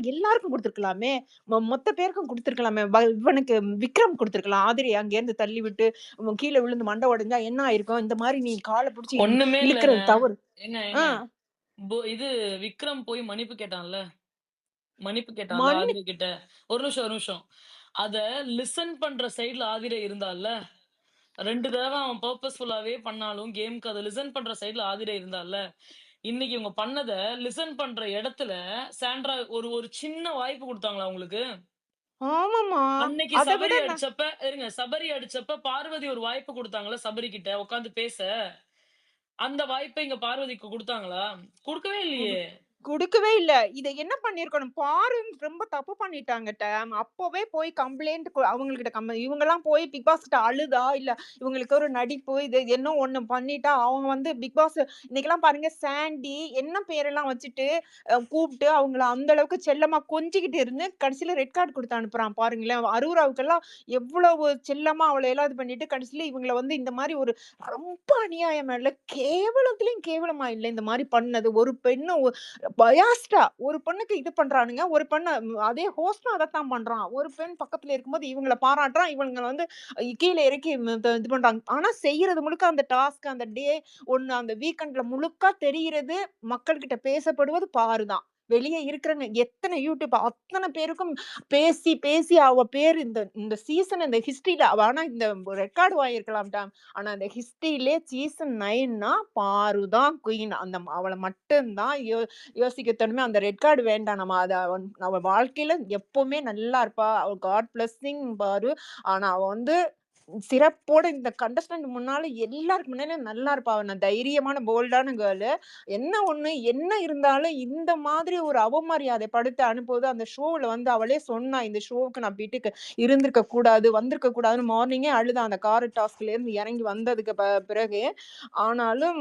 எல்லாருக்கும் குடுத்துருக்கலாமே! மொத்த பேருக்கும் குடுத்துருக்கலாமே! இவனுக்கு விக்ரம் குடுத்துருக்கலாம். ஆதிரிய அங்கேருந்து தள்ளி விட்டு, கீழ விழுந்து மண்ட உடைஞ்சா என்ன ஆயிருக்கும்? இந்த மாரி நீ கால புடிச்சு ஒண்ணுமே இல்லங்க. இழுக்குறது தவறு. ஏங்க ஆ ஏங்க இது விக்ரம் போய் மன்னிப்பு கேட்டான்ல. மன்னிப்பு கேட்டான்ல மன்னி ஆதிரை கிட்ட. ஒரு நிமிஷம், ஒரு நிமிஷம். அத லிசன் பண்ற சைடுல ஆதிரை இருந்தால்ல. 2 தடவ அவன் பர்ப்பஸ்ஃபுல்லாவே பண்ணாலும், கேம்க்கு அத லிசன் பண்ற சைடுல ஆதிரை இருந்தால்ல. இன்னைக்கு இவங்க பண்ணத லிசன் பண்ற இடத்துல சாண்ட்ரா ஒரு ஒரு சின்ன வாய்ப்பு குடுத்தாங்களா உங்களுக்கு? ஆமாமா. அன்னைக்கு அத விட சபரி அடிச்சப்ப இருங்க. சபரி அடிச்சப்ப பார்வதி ஒரு வாய்ப்பு குடுத்தாங்கல்ல சபரி கிட்ட உட்கார்ந்து பேச. அந்த வாய்ப்ப இங்க பார்வதிக்கு குடுத்தாங்களா? குடுக்கவே குடு இல்லையே! குடுக்கவே இல்ல. இத என்ன பண்ணியிருக்கணும், பாரு ரொம்ப தப்பு பண்ணிட்டாங்க அப்பவே போய் கம்ப்ளைண்ட் அவங்ககிட்ட இவங்கலாம் போய் பிக் பாஸ் கிட்ட அழுதா, இல்ல இவங்களுக்கு ஒரு நடிப்பு, இது என்ன ஒண்ணு பண்ணிட்டா, அவங்க வந்து பிக் பாஸ் இன்னைக்கெல்லாம் பாருங்க சாண்டி என்ன பேரெல்லாம் வச்சுட்டு கூப்ட்டு அவங்கள அந்த அளவுக்கு செல்லமா கொஞ்சிக்கிட்டு இருந்து, கடைசில ரெட் கார்ட் குடுத்து அனுப்புறான் பாருங்களேன். அரூராவுக்கெல்லாம் எவ்வளவு செல்லமா அவள எல்லாம் இது பண்ணிட்டு, கடைசில இவங்கள வந்து இந்த மாரி ஒரு ரொம்ப அநியாயமா இல்ல, கேவலத்திலயும் கேவலமா இல்ல இந்த மாரி பண்ணது. ஒரு பெண்ண பயாஸ்டா ஒரு பெண்ணுக்கு இது பண்றானுங்க. ஒரு பெண்ண அதே ஹோஸ்டும் அதத்தான் பண்றான். ஒரு பெண் பக்கத்துல இருக்கும்போது இவங்கள பாராட்டுறான். இவங்கள வந்து கீழ இறக்கி இது பண்றாங்க. ஆனா செய்யறது முழுக்க அந்த டாஸ்க் அந்த டே ஒண்ணு அந்த வீக்கெண்ட்ல முழுக்க தெரியிறது, மக்கள்கிட்ட பேசப்படுவது பாரு தான். வெளிய இருக்கிறவங்க எத்தன யூடியூப் அத்தன பேருக்கும் பேசி, பேசி அவ பேரு இந்த இந்த சீசன் இந்த ஹிஸ்டரில அவ ஆனா இந்த ரெக்கார்ட் வாங்கியிருக்கலாம்டா. ஆனா அந்த ஹிஸ்டரியிலே சீசன் 9னா பாரு தான் குயின். அந்த அவள மட்டும் தான் யோசிக்க தோணுமே. அந்த ரெட் கார்டு வேண்டாம். நம்ம அத அவ வாழ்க்கையில எப்பவுமே நல்லா இருப்பா. அவ காட் பிளெஸ்ஸிங் பாரு. ஆனா அவ வந்து சிறப்போட இந்த கண்டஸ்டன்ட் முன்னால எல்லாருக்கு முன்னாடியும் நல்லா இருப்பா. அவ தைரியமான போல்டான கேர்ளு. என்ன ஒண்ணு என்ன இருந்தாலும் இந்த மாதிரி ஒரு அவமரியாதை படுத்து அனுப்புவது அந்த ஷோல வந்து அவளே சொன்னா, "இந்த ஷோவுக்கு நான் வீட்டுக்கு இருந்திருக்க கூடாது, வந்திருக்க கூடாதுன்னு" மார்னிங்கே அழுதா. அந்த கார் டாஸ்க்லேருந்து இறங்கி வந்ததுக்கு பிறகு. ஆனாலும்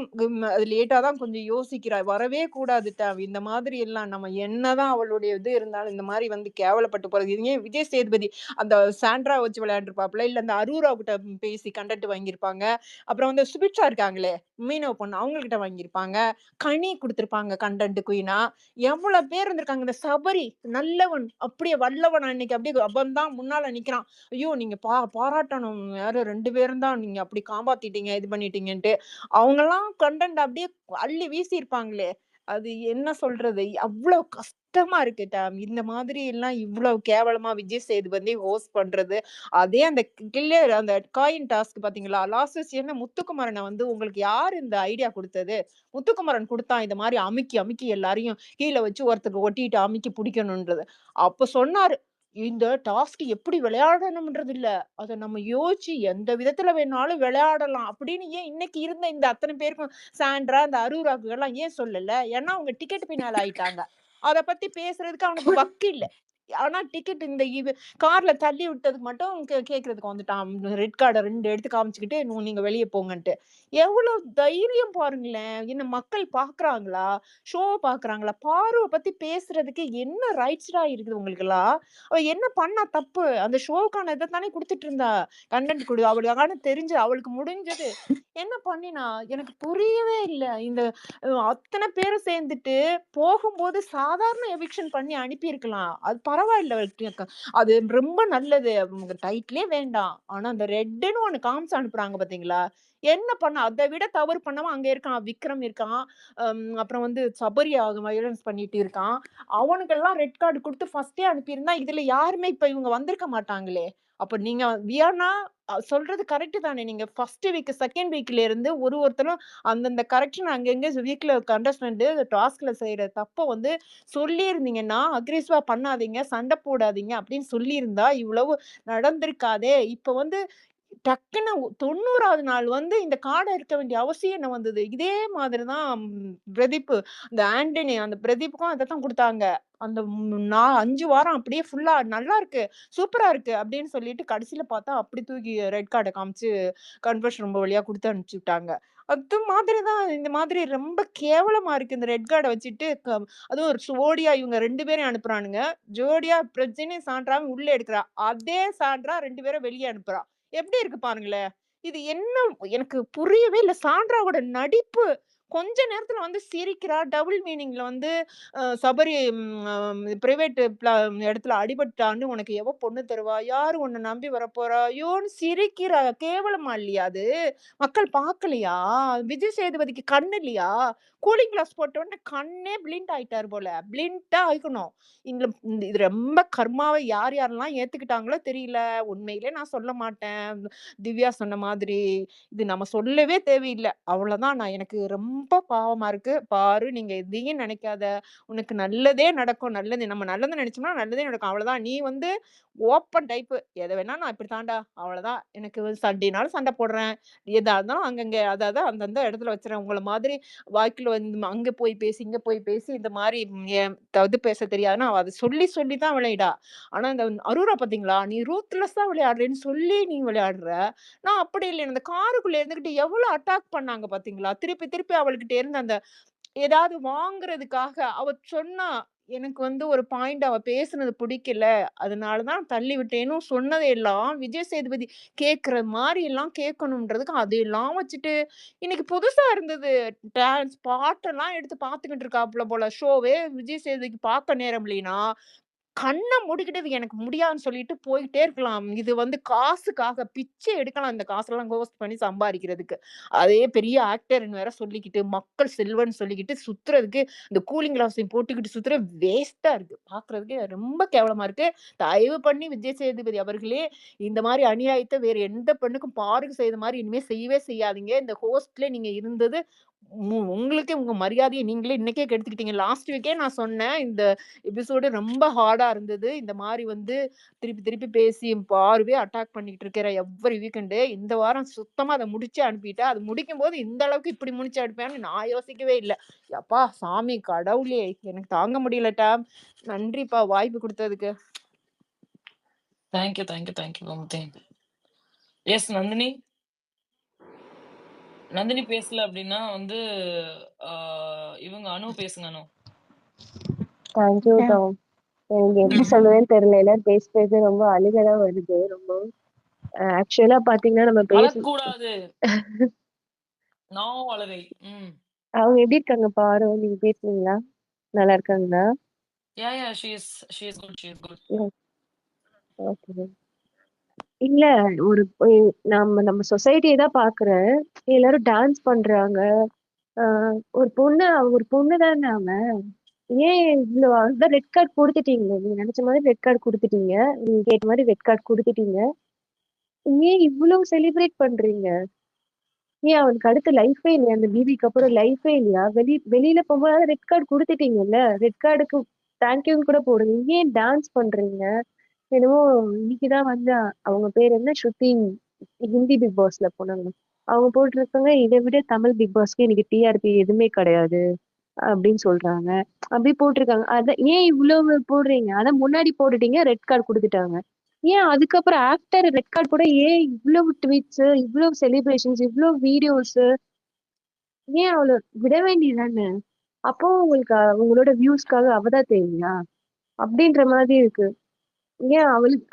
அது லேட்டா தான் கொஞ்சம் யோசிக்கிறா. வரவே கூடாது இந்த மாதிரி எல்லாம் நம்ம என்னதான் அவளுடைய இது இருந்தாலும், இந்த மாரி வந்து கேவலப்பட்டு போறது. இது ஏன் விஜய் சேதுபதி அந்த சாண்ட்ரா வச்சு விளையாண்டுருப்பாப்ல, இல்ல அந்த அரூரா கிட்ட பேசி கன்டென்ட் வாங்கியிருப்பாங்க. அப்புறம் வந்து சுபிக்ஷா இருக்காங்களே, மீனவ பொண்ணு அவங்ககிட்ட வாங்கியிருப்பாங்க. கனி குடுத்திருப்பாங்க கன்டென்ட் குயினா. எவ்வளோ பேர் இருந்திருக்காங்க. இந்த சபரி நல்லவன், அப்படியே வல்லவன் அன்னைக்கு அப்படியே அவன் தான் முன்னால நிக்கிறான். ஐயோ! நீங்க பாராட்டணும். யாரு 2 பேரும் தான் நீங்க அப்படி காப்பாத்திட்டீங்க, இது பண்ணிட்டீங்கன்ட்டு. அவங்கலாம் கன்டென்ட் அப்படியே அள்ளி வீசியிருப்பாங்களே! அது என்ன சொல்றது? அவ்ளோ கஷ்டமா இருக்கு இந்த மாதிரி எல்லாம் இவ்ளோ கேவலமா விஜய் சேதுபதி ஹோஸ்ட் பண்றது. அதே அந்த கில்லர் அந்த காயின் டாஸ்க் பார்த்தீங்களா? லாஸ்ட் சீசன்ல முத்துக்குமரன வந்து உங்களுக்கு யாரு இந்த ஐடியா குடுத்தது? முத்துக்குமரன் குடுத்தான் இந்த மாரி அமுக்கி, அமுக்கி எல்லாரையும் கீழ வச்சு ஒருத்தருக்கு ஒட்டிட்டு அமுக்கி புடிக்கணுன்றது. அப்ப சொன்னாரு. இந்த டாஸ்க் எப்படி விளையாடணும்ன்றது இல்ல. அத நம்ம யோசிச்சு எந்த விதத்துல வேணாலும் விளையாடலாம். அப்படின்னு ஏன் இன்னைக்கு இருந்த இந்த அத்தன பேருக்கும் சாண்ட்ரா, இந்த அரூராக்குலாம் ஏன் சொல்லல? ஏன்னா அவங்க டிக்கெட் பின்னால ஆயிட்டாங்க. அத பத்தி பேசுறதுக்கு அவனுக்கு வக்கு இல்ல. ஆனா டிக்கெட் இந்த கார்ல தள்ளி விட்டதுக்கு மட்டும் கேட்கறதுக்கு வந்துட்டான். ரெட் கார்ட 2 எடுத்து காமிச்சுக்கிட்டு, நீங்க வெளிய போங்கன்ட்டு." எவ்வளவு தைரியம் பாருங்களேன்! என்ன மக்கள் பார்க்குறாங்களா? ஷோ பார்க்குறாங்களா? பாருவ பத்தி பேசுறதுக்கு என்ன ரைட்ஸ்டா இருக்குது உங்களுக்கெல்லாம்? அவ என்ன பண்ணா தப்பு? அந்த ஷோக்கான இத தானே குடுத்துட்டு இருந்தா. கன்டென்ட் குடு. அவளுக்கான தெரிஞ்சு அவளுக்கு முடிஞ்சது. என்ன பண்ணினா? எனக்கு புரியவே இல்ல. இந்த அத்தன பேரும் சேர்ந்துட்டு போகும்போது சாதாரண எவிக்ஷன் பண்ணி அனுப்பியிருக்கலாம். அது பரவாயில்ல. அது ரொம்ப நல்லது. அவங்க டைட்டிலே வேண்டாம். ஆனா அந்த ரெட்டுன்னு ஒண்ணு காமிச்சு அனுப்புறாங்க பார்த்தீங்களா? என்ன பண்ண அத விட தவறு பண்ணவன் அங்க இருக்கான். விக்ரம் இருக்கான். அப்புறம் வந்து சபரி வயலன்ஸ் பண்ணிட்டு இருக்கான். அவனுக்கெல்லாம் ரெட் கார்டு குடுத்து ஃபர்ஸ்ட்டே அனுப்பியிருந்தா, இதுல யாருமே இப்ப இவங்க வந்திருக்க மாட்டாங்களே! அப்ப நீங்க வியானா சொல்றது கரெக்ட் தானே. நீங்க 1 வீக், 2ண்ட் வீக்ல இருந்து ஒருத்தரும் அந்தந்த கரெக்ஷன் அங்கங்க வீக்ல கண்டஸ்டன்ட் டாஸ்க்ல செய்ற தப்ப வந்து சொல்லியிருந்தீங்கன்னா, அக்ரெசிவா பண்ணாதீங்க, சண்ட போடாதீங்க அப்படின்னு சொல்லியிருந்தா, இவ்வளவு நடந்திருக்காதே! இப்ப வந்து டக்குன்னு 90வது நாள் வந்து இந்த கார்ட இருக்க வேண்டிய அவசியம் என்ன வந்தது? இதே மாதிரி தான் பிரதீப் இந்த ஆண்டனி அந்த பிரதீப்புக்கும் அதத்தான் குடுத்தாங்க. அந்த 5 வாரம் அப்படியே ஃபுல்லா நல்லாருக்கு, சூப்பரா இருக்கு அப்படின்னு சொல்லிட்டு கடைசில பார்த்தா அப்படி தூக்கி ரெட் கார்ட காமிச்சு கன்ஃபர்ஷன் ரூம் வழியா குடுத்து அனுப்பிச்சு விட்டாங்க. அது மாதிரி தான் இந்த மாதிரி ரொம்ப கேவலமா இருக்கு. இந்த ரெட் கார்ட வச்சுட்டு அதுவும் ஒரு ஜோடியா இவங்க 2 பேரையும் அனுப்புறானுங்க. ஜோடியா பிரஜினையும் சாண்ட்ராவும் உள்ள எடுக்குறா. அதே சாண்ட்ரா 2 பேர வெளிய அனுப்புறா. எப்படி இருக்கு பாருங்களேன். இது என்ன எனக்கு புரியவே இல்ல. சாண்ட்ராவோட நடிப்பு. கொஞ்ச நேரத்துல வந்து சிரிக்கிறா. டபுள் மீனிங்ல வந்து சபரி பிரைவேட் இடத்துல அடிபட்டான்னு உனக்கு எவ பொண்ணு தருவா? யாரு உன்ன நம்பி வரப்போறா? ஐயோன்னு சிரிக்கிறா. கேவலமா இல்லையா அது? மக்கள் பார்க்கலையா? விஜய் சேதுபதிக்கு கண்ணு இல்லையா? கூலிங் கிளாஸ் போட்ட உடனே கண்ணே பிளிண்ட் ஆயிட்டாரு போல. பிளிண்ட்டா ஆயிக்கணும். இது ரொம்ப கர்மாவ யார் யாரெல்லாம் ஏத்துக்கிட்டாங்களோ தெரியல. உண்மையிலே நான் சொல்ல மாட்டேன். திவ்யா சொன்ன மாதிரி. இது நம்ம சொல்லவே தேவையில்ல. அவ்வளதான். எனக்கு ரொம்ப பாவமா இருக்கு. பாரு நீங்க எதையும் நினைக்காத. உனக்கு நல்லதே நடக்கும். நம்ம நல்லது நினைச்சோம்னா நல்லதே நடக்கும். அவ்வளதான். நீ வந்து ஓப்பன் டைப்பு. எத வேணா நான் இப்படி தான்டா. அவ்வளதான். எனக்கு சண்டைனாலும் சண்டை போடுறேன். எதா இருந்தாலும் அங்கங்க அத அந்தந்த இடத்துல வச்சுறேன். உங்கள மாதிரி வாய்க்குள்ள வந்து அங்க போய் பேசி, இங்க போய் பேசி இந்த மாரி பேச தெரியாதுன்னா, அவ அத சொல்லி சொல்லி தான் விளையாடா. ஆனா இந்த அரூரா பார்த்தீங்களா? நீ ரூத்லெஸ்ஸா விளையாடுறேன்னு சொல்லி நீ விளையாடுற. நான் அப்படி இல்ல. அந்த காருக்குள்ள இருந்துகிட்டு எவ்வளோ அட்டாக் பண்ணாங்க பார்த்தீங்களா? திருப்பி திருப்பி அவளுகிட்ட இருந்து அந்த ஏதாவது வாங்குறதுக்காக அவ சொன்னா, எனக்கு வந்து ஒரு பாயிண்ட் அவ பேசுனது பிடிக்கல. அதனால தான் தள்ளி விட்டேன்னு சொன்னதையெல்லாம் விஜய் சேதுபதி கேட்கிற மாரி எல்லாம் கேட்கணும்ன்றதுக்கு அதையெல்லாம் வச்சுட்டு, இன்னைக்கு புதுசா இருந்தது. டான்ஸ் பாட்டெல்லாம் எடுத்து பார்த்துக்கிட்டு இருக்காப்புல போல. ஷோவே விஜய் சேதுபதிக்கு பார்க்க நேரம் இல்லைனா, கண்ண மூடிக்கிட்டு இது எனக்கு முடியாதுன்னு சொல்லிட்டு போயிட்டே இருக்கலாம். இது வந்து காசுக்காக பிச்சை எடுக்கலாம் இந்த காசெல்லாம் ஹோஸ்ட் பண்ணி சம்பாரிக்கிறதுக்கு. அதே பெரிய ஆக்டர்ன்னு வேற சொல்லிக்கிட்டு, மக்கள் செல்வன்னு சொல்லிக்கிட்டு சுத்துறதுக்கு, இந்த கூலிங் கிளாஸையும் போட்டுக்கிட்டு சுத்துற வேஸ்ட்டா இருக்கு. பார்க்குறதுக்கே ரொம்ப கேவலமா இருக்கு. தயவு பண்ணி விஜய் சேதுபதி அவர்களே, இந்த மாரி அநியாயத்த வேற எந்த பெண்ணுக்கும் பாருக்கு செய்த மாரி இனிமே செய்யவே செய்யாதீங்க. இந்த ஹோஸ்ட்ல நீங்க இருந்தது உங்களுக்கே உங்க மரியாதைய நீங்களே இன்னைக்கே கெடுத்துக்கிட்டீங்க. லாஸ்ட் வீக்கே நான் சொன்னேன். இந்த எபிசோடு ரொம்ப ஹார்டா இருந்தது. இந்த மாரி வந்து திருப்பி திருப்பி பேசி பார்வே அட்டாக் பண்ணிட்டு இருக்கிற எவ்வரி வீக்கெண்டு. இந்த வாரம் சுத்தமா அத முடிச்சு அனுப்பிட்டேன். அது முடிக்கும்போது இந்த அளவுக்கு இப்படி முடிச்சு அனுப்புவேன்னு நான் யோசிக்கவே இல்ல. யப்பா சாமி கடவுளே! எனக்கு தாங்க முடியல டேம். நன்றிப்பா வாய்ப்பு குடுத்ததுக்கு. Thank you, thank you, thank you Gomathi. Yes Nandini? Nandini பேசல அப்படின்னா வந்து ஆ இவங்க அனு பேசுங்க அனு. Thank you Tom. எனக்கு எப்படி சொல்றதுன்னு தெரியல. எல்லாரும் பேசுறது ரொம்ப அழுகை தான் வருது. ரொம்ப ஆக்சுவலா பாத்தீங்கன்னா நம்ம அழக்கூடாது. நோ அழுகை. அவங்க எப்படி இருக்காங்க பாரு, நீங்க பேசுனீங்களா? நல்லா இருக்காங்களா? Yeah yeah she is good. Okay. இல்ல ஒரு நம்ம சொசைட்டியை தான் பாக்குறேன். எல்லாரும் டான்ஸ் பண்றாங்க. ஒரு பொண்ணு தானே அவன். ஏன் இவ்வளவு அதான் ரெட் கார்டு கொடுத்துட்டீங்க. நீங்க நினைச்ச மாதிரி ரெட் கார்டு கொடுத்துட்டீங்க. நீங்க கேட்ட மாதிரி ரெட் கார்டு கொடுத்துட்டீங்க. ஏன் இவ்வளவு செலிப்ரேட் பண்றீங்க? ஏன் அவனுக்கு அடுத்த லைஃபே இல்லையா? அந்த பிபிக்கு அப்புறம் லைஃபே இல்லையா? வெளியில போகும்போது ரெட் கார்டு கொடுத்துட்டீங்கல்ல, ரெட் கார்டுக்கு தேங்க்யூன்னு கூட போடுங்க. ஏன் டான்ஸ் பண்றீங்க? என்னமோ இன்னைக்குதான் வந்து அவங்க பேர் என்ன, ஸ்ருதி, ஹிந்தி பிக் பாஸ்ல போனாங்க. அவங்க போட்டிருக்காங்க, இதை விட தமிழ் பிக் பாஸ்க்கு இன்னைக்கு டிஆர்பி எதுவுமே கிடையாது அப்படின்னு சொல்றாங்க. அப்படி போட்டிருக்காங்க. அதான் ஏன் இவ்வளவு போடுறீங்க? அதான் முன்னாடி போட்டுட்டீங்க, ரெட் கார்டு கொடுத்துட்டாங்க. ஏன் அதுக்கப்புறம் ஆஃப்டர் ரெட் கார்டு கூட ஏன் இவ்வளவு ட்வீட்ஸ், இவ்வளவு செலிப்ரேஷன்ஸ், இவ்வளவு வீடியோஸ்? ஏன் அவளை விட வேண்டியதானே? அப்போ உங்களுக்கு உங்களோட வியூஸ்க்காக அவதான் தெரியுங்களா அப்படின்ற மாதிரி இருக்கு. ஏன் அவளுக்கு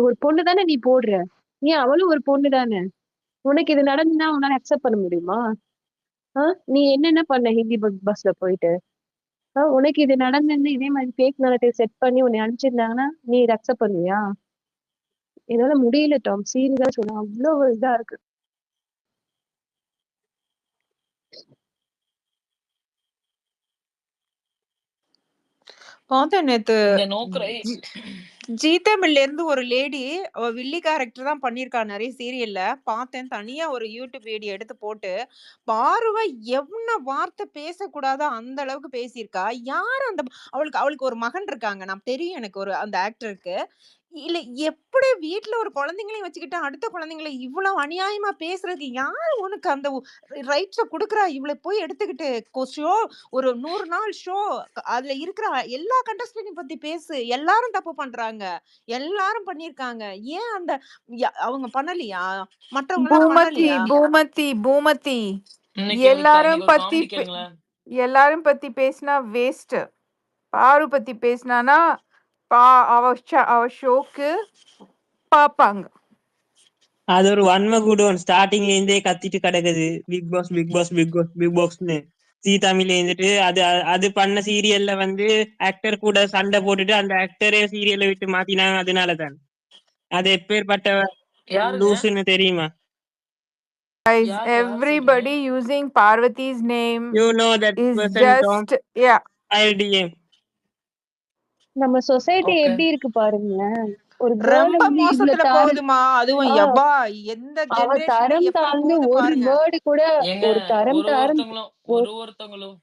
ஒரு பொண்ணு தானே நீ போடுற? ஏன் அவளும் ஒரு பொண்ணு தானே? உனக்கு இது நடந்துன்னா உன்னால அக்செப்ட் பண்ண முடியுமா? நீ என்னென்ன பண்ண ஹிந்தி பிக் பாஸ்ல போயிட்டு? உனக்கு இது நடந்திருந்து இதே மாதிரி ஃபேக் narrative செட் பண்ணி உன்னை அனுப்பிச்சிருந்தாங்கன்னா நீ இதை அக்செப்ட் பண்ணுவியா? என்னால முடியல டாம், சீரியஸா சொன்னா அவ்வளவு இதா இருக்கு. பார்த்தேன் நேத்து. இந்த நோக்கரை ஜீ தமிழ்ல இருந்து ஒரு லேடி, அவ வில்லி கேரக்டர் தான் பண்ணியிருக்கா நிறைய சீரியல்ல. பார்த்தேன். தனியா ஒரு யூடியூப் வீடியோ எடுத்து போட்டு, பாருவ எவ்வளவு வார்த்தை பேசக்கூடாதோ அந்த அளவுக்கு பேசியிருக்கா. யார் அந்த அவளுக்கு அவளுக்கு ஒரு மகன் இருக்காங்க. நான் தெரியும் எனக்கு ஒரு அந்த ஆக்டருக்கு. இல்ல எப்படி வீட்ல ஒரு குழந்தைங்களையும் வச்சுக்கிட்டு, அடுத்த குழந்தைங்கள இவ்வளவு அநியாயமா பேசுறதுக்கு யாரு உனக்கு அந்த ரைட்ஸ குடுக்குறா? இவள போய் எடுத்துக்கிட்டு ஷோ ஒரு 100 நாள் ஷோ அதுல இருக்கிற எல்லா கண்டஸ்டன்ட் பத்தி பேசு. எல்லாரும் தப்பு பண்றாங்க. எல்லாரும் பண்ணியிருக்காங்க. ஏன் அந்த அவங்க பண்ணலையா? மற்றவங்கலாம் பூமதி பண்ணலையா? பூமதி பூமதி இன்னைக்கு எல்லாரும் ஒரு பத்தி காமெடி கேளுங்களேன். எல்லாரும் பத்தி பேசினா வேஸ்ட். பாரு பத்தி பேசினானா அவ ஷோக்கு பாப்பாங்க. அது ஒரு வன்ம கூடுவோம் ஸ்டார்டிங்ல இருந்தே கத்திட்டு கிடக்குது big boss big boss big boss big பாஸ்னு ஜீ தமிழ்ல இருந்துட்டு அது அது பண்ண சீரியல்ல வந்து ஆக்டர் கூட சண்டை போட்டுட்டு அந்த ஆக்டரே சீரியலை விட்டு மாத்தினாங்க. அதனாலதான் அது எப்பேற்பட்ட யாருங்க? லூசுன்னு தெரியுமா? Guys, யார் சொல்றீங்க? everybody using Parvati's name you know that is person from just, yeah. ILDM. நம்ம சொசைட்டி ஓகே. எப்படி இருக்கு பாருங்களேன். ஒரு கேர்ள ரொம்ப வந்து இவ்வளவு மோசத்துல போகுதுமா. அதுவும் ஆ, யப்பா எந்த அவ ஜெனரேஷன்ல தரம் எப்படி தாழ்ந்து போகுது ஒரு பாருங்க. வேர்டு கூட ஏங்க ஒரு தரம் ஒரு தாழ்ந்து ஒருத்தங்களும்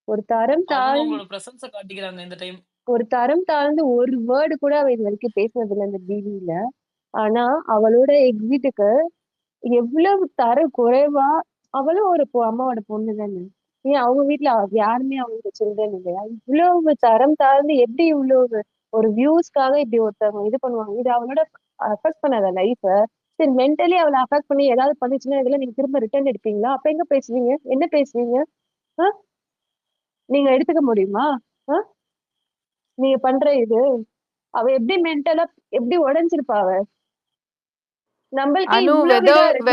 ஒரு தரம் அவங்க தாழ்ந்து அவங்களோட பிரசன்ஸ காட்டிக்கிறாங்க இந்த டைம். ஒரு தரம் தாழ்ந்து ஒரு வேர்டு கூட அவ இது வரைக்கும் பேசினது இல்லை இந்த டிவில. ஆனா அவளோட எக்ஸிட்டுக்கு எவ்வளவு தர குறைவா, அவளும் ஒரு அம்மாவோட பொண்ணு தானே. ஏன் அவங்க வீட்டுல யாருமே அவங்களுக்கு சில்ட்ரன் இல்லையா? இவ்வளவு தரம் தாழ்ந்து எப்படி இவ்வளவு ஒரு வியூஸ்க்காக இப்படி ஒருத்தவங்க இது பண்ணுவாங்க? இது அவளோட அஃபெக்ட் பண்ணாத லைஃப. சரி, மென்டலி அவளை அஃபெக்ட் பண்ணி ஏதாவது பண்ணுச்சுன்னா இதெல்லாம் நீங்க திரும்ப ரிட்டர்ன் எடுப்பீங்களா? அப்ப எங்க பேசுவீங்க? என்ன பேசுவீங்க? ஆஹ் நீங்க எடுத்துக்க முடியுமா? ஆஹ் நீங்க பண்ற இது அவ எப்படி மென்டலா எப்படி உடைஞ்சிருப்பா அவ? நம்மளுக்கே Anu, இவ்வளவு இதா இருக்கு.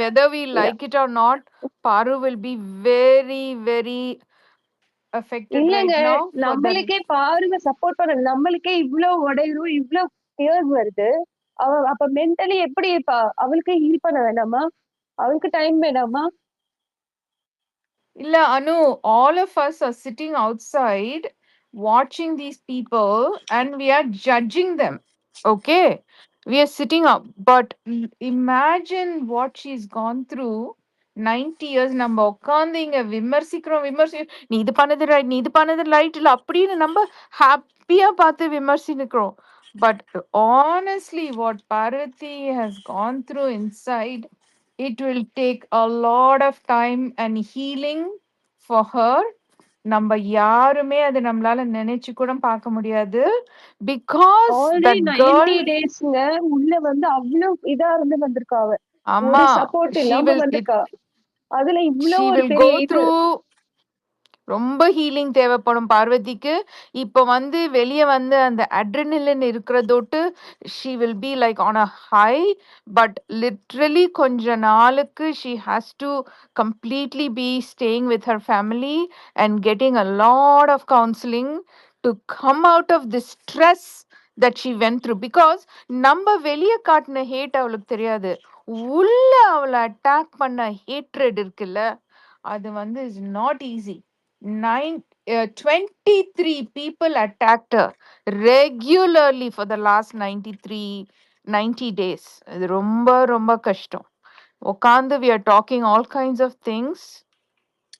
whether we like it or not, Paru will be very, very affected இல்லங்க, right now for the. நம்மளுக்கே பாருங்க சப்போர்ட் பண்ண, நம்மளுக்கே இவ்வளவு உடையும் இவ்வளவு டியர்ஸ் வருது. அவ அப்ப மென்டலி எப்படி இருப்பா? அவளுக்கு ஹீல் பண்ண வேண்டாமா? அவளுக்கு டைம் வேண்டாமா? Illa, Anu, all of us are sitting outside watching these people and we are judging them. Okay? We are sitting up. But imagine what she's gone through. 90 years நம்ம உட்காந்து இங்க விமர்சிக்கிறோம் நீ இது பண்ணது ரைட் நீ இது பண்ணது ரைட் இல்ல அப்படின்னு நம்ம ஹாப்பியா பார்த்து விமர்சிக்கிறோம். But honestly what Parvati has gone through inside, it will take a lot of time and healing for her. நம்ம யாருமே அது நம்மளால நினைச்சு கூட பார்க்க முடியாது. Because ஆல்ரெடி that 90 girl, டேஸ்ங்க உள்ள வந்து அவ்வளவு இதா இருந்து வந்திருக்கா அவ. ஒரு அம்மா, சப்போர்ட் she இல்லாம will வந்திருக்கா. அதுல she இவ்வளவு ஒரு will பெரிய go இது. through ரொம்ப ஹீலிங் தேவைப்படும் பார்வதிக்கு. இப்ப வந்து வெளிய வந்து அந்த adrenaline இருக்கிறதோட்டு she will be like on a high, but literally கொஞ்ச நாளுக்கு she has to completely be staying with her family and getting a lot of counseling to come out of this stress that she went through. Because நம்ம வெளிய காட்டின had அவளுக்கு தெரியாது. உள்ள அவளை attack பண்ண ஹேட்ரட் இருக்குல்ல, அது வந்து is not easy. 23 people attacked her regularly for the last 90 days. இது ரொம்ப ரொம்ப கஷ்டம். உட்காந்து we are talking all kinds of things.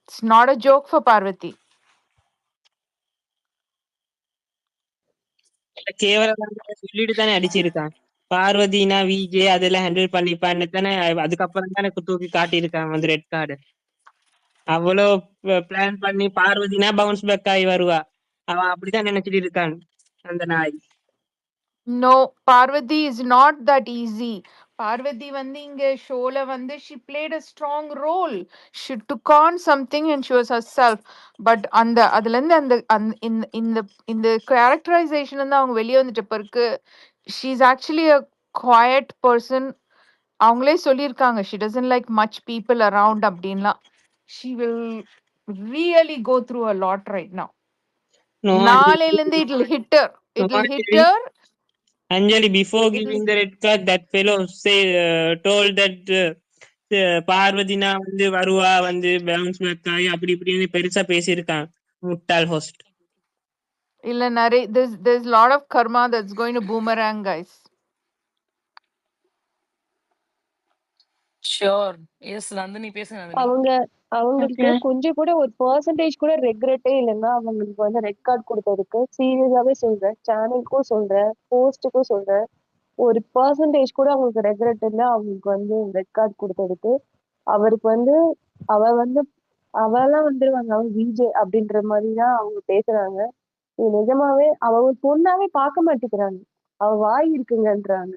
It's not a joke for Parvati. கேவலம் சொல்லிட்டு தானே அடிச்சிருக்கான். பார்வதினா விஜே அதெல்லாம் ஹேண்டில் பண்ணிப்பான்னு தானே அதுக்கப்புறம் தானே தூக்கி காட்டியிருக்கான் வந்து ரெட் கார்டு. அவ்வளோ பிளான் பண்ணி பார்வதினா பவுன்ஸ் பேக் ஆகி வருவா. அவன் அப்படிதான் நினைச்சிட்டு இருக்கான் அந்த நாய். No, Parvati is not that easy. Parvati வந்து இங்க ஷோல வந்து she played a strong role. She took on something and she was herself. But அந்த அதுல இருந்து இந்த கேரக்டரைசேஷன் வந்து அவங்க வெளியே வந்துட்ட பிறகு she is actually a quiet person. அவங்களே சொல்லியிருக்காங்க she doesn't like much people around அப்படின்லாம். She will really go through a lot right now. No, நாளையில இருந்து it will hit her. no, It will hit her. Anjali, before It will. giving the red card, that fellow told that பார்வதினா வந்து வருவா வந்து bounce back ஆகி அப்படி இப்படின்னு பெருசா பேசியிருக்கான் முட்டாள் ஹோஸ்ட். இல்ல நிறைய there's lot of karma that's going to boomerang, guys. Sure. Yes Nandini பேசுங்க நந்தினி. அவங்களுக்கு கொஞ்சம் கூட ஒரு பெர்சன்டேஜ் கூட ரெக்ரெட்டே இல்லைன்னா அவங்களுக்கு வந்து ரெட் கார்டு கொடுத்ததுக்கு சீரியஸாவே சொல்றேன், சேனலுக்கும் சொல்றேன், போஸ்டுக்கும் சொல்றேன், ஒரு பெர்சன்டேஜ் கூட அவங்களுக்கு ரெக்ரெட் இல்லை அவங்களுக்கு வந்து ரெட் கார்டு கொடுத்ததுக்கு. அவருக்கு வந்து அவெல்லாம் வந்துருவாங்க, அவன் விஜே அப்படின்ற மாதிரிதான் அவங்க பேசுறாங்க. இது நிஜமாவே அவ ஒரு பொண்ணாவே பார்க்க மாட்டேங்கிறாங்க, அவ வாய் இருக்குங்கன்றாங்க.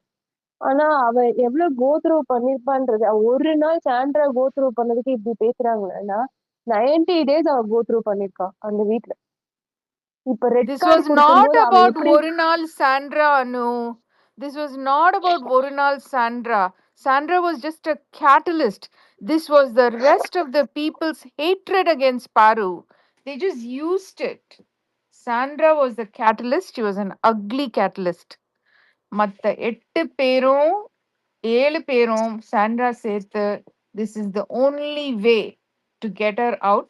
ஆனா அவ எவ்வளவு கோத்ரூ பண்ணிருப்பான்றது, அவ ஒரு நாள் சாண்ட்ரா கோத்ரூ பண்ணதுக்கு இப்படி பேசுறாங்கன்னா 90 days அவ கோத்ரூ பண்ணிருக்கா அந்த வீட்டுல. இப்ப red This card was not கொடுக்கும்போது அவ about எப்படி ஒரு நாள் Sandra. No, this was not about ஒரு நாள் Sandra. Sandra was just a catalyst. This was the rest of the people's hatred against Paru. They just used it. Sandra was the catalyst. She was an ugly catalyst. மத்த 8 பேரும் 7 பேரும் Sandra சேர்த்து this is the only way to get her out.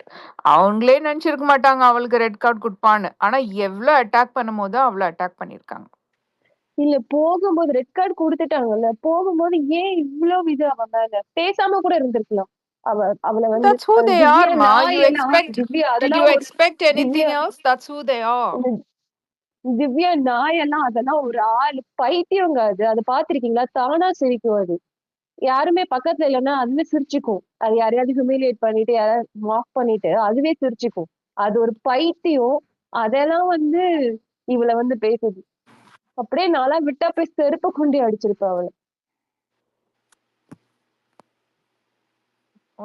அவங்களே நினைச்சிருக்க மாட்டாங்க அவளுக்கு red card கொடுப்பான்னு. ஆனா எவ்வளவு attack பண்ணும் போது அவ்வளவு அட்டாக் பண்ணிருக்காங்க. இல்ல போகும்போது ரெட் கார்டு கொடுத்துட்டாங்கல்ல, போகும்போது ஏன் இவ்வளவு இது அவ மேல பேசாம கூட இருந்திருக்கலாம். அவளை வந்து That's who they Divya are, ma. You நாயெல்லாம் expect திவ்யா did அதெல்லாம் you ஒரு expect anything Divya else? That's who they are. Divya நாயெல்லாம் அதெல்லாம் ஒரு ஆள் பைத்தியங்க. அது பாத்திருக்கீங்களா? தானா சிரிக்கும் அது. யாருமே பக்கத்துல இல்லைன்னா அதுவே சிரிச்சுக்கும். அது யாரையாவது ஹியூமிலியேட் பண்ணிட்டு யாராவது மாஃப் பண்ணிட்டு அதுவே சிரிச்சுக்கும். அது ஒரு பைத்தியம். அதெல்லாம் வந்து இவளை வந்து பேசுது. அப்படியே நாளா விட்டா போய் செருப்பு கொண்டு அடிச்சிருப்பா அவளை.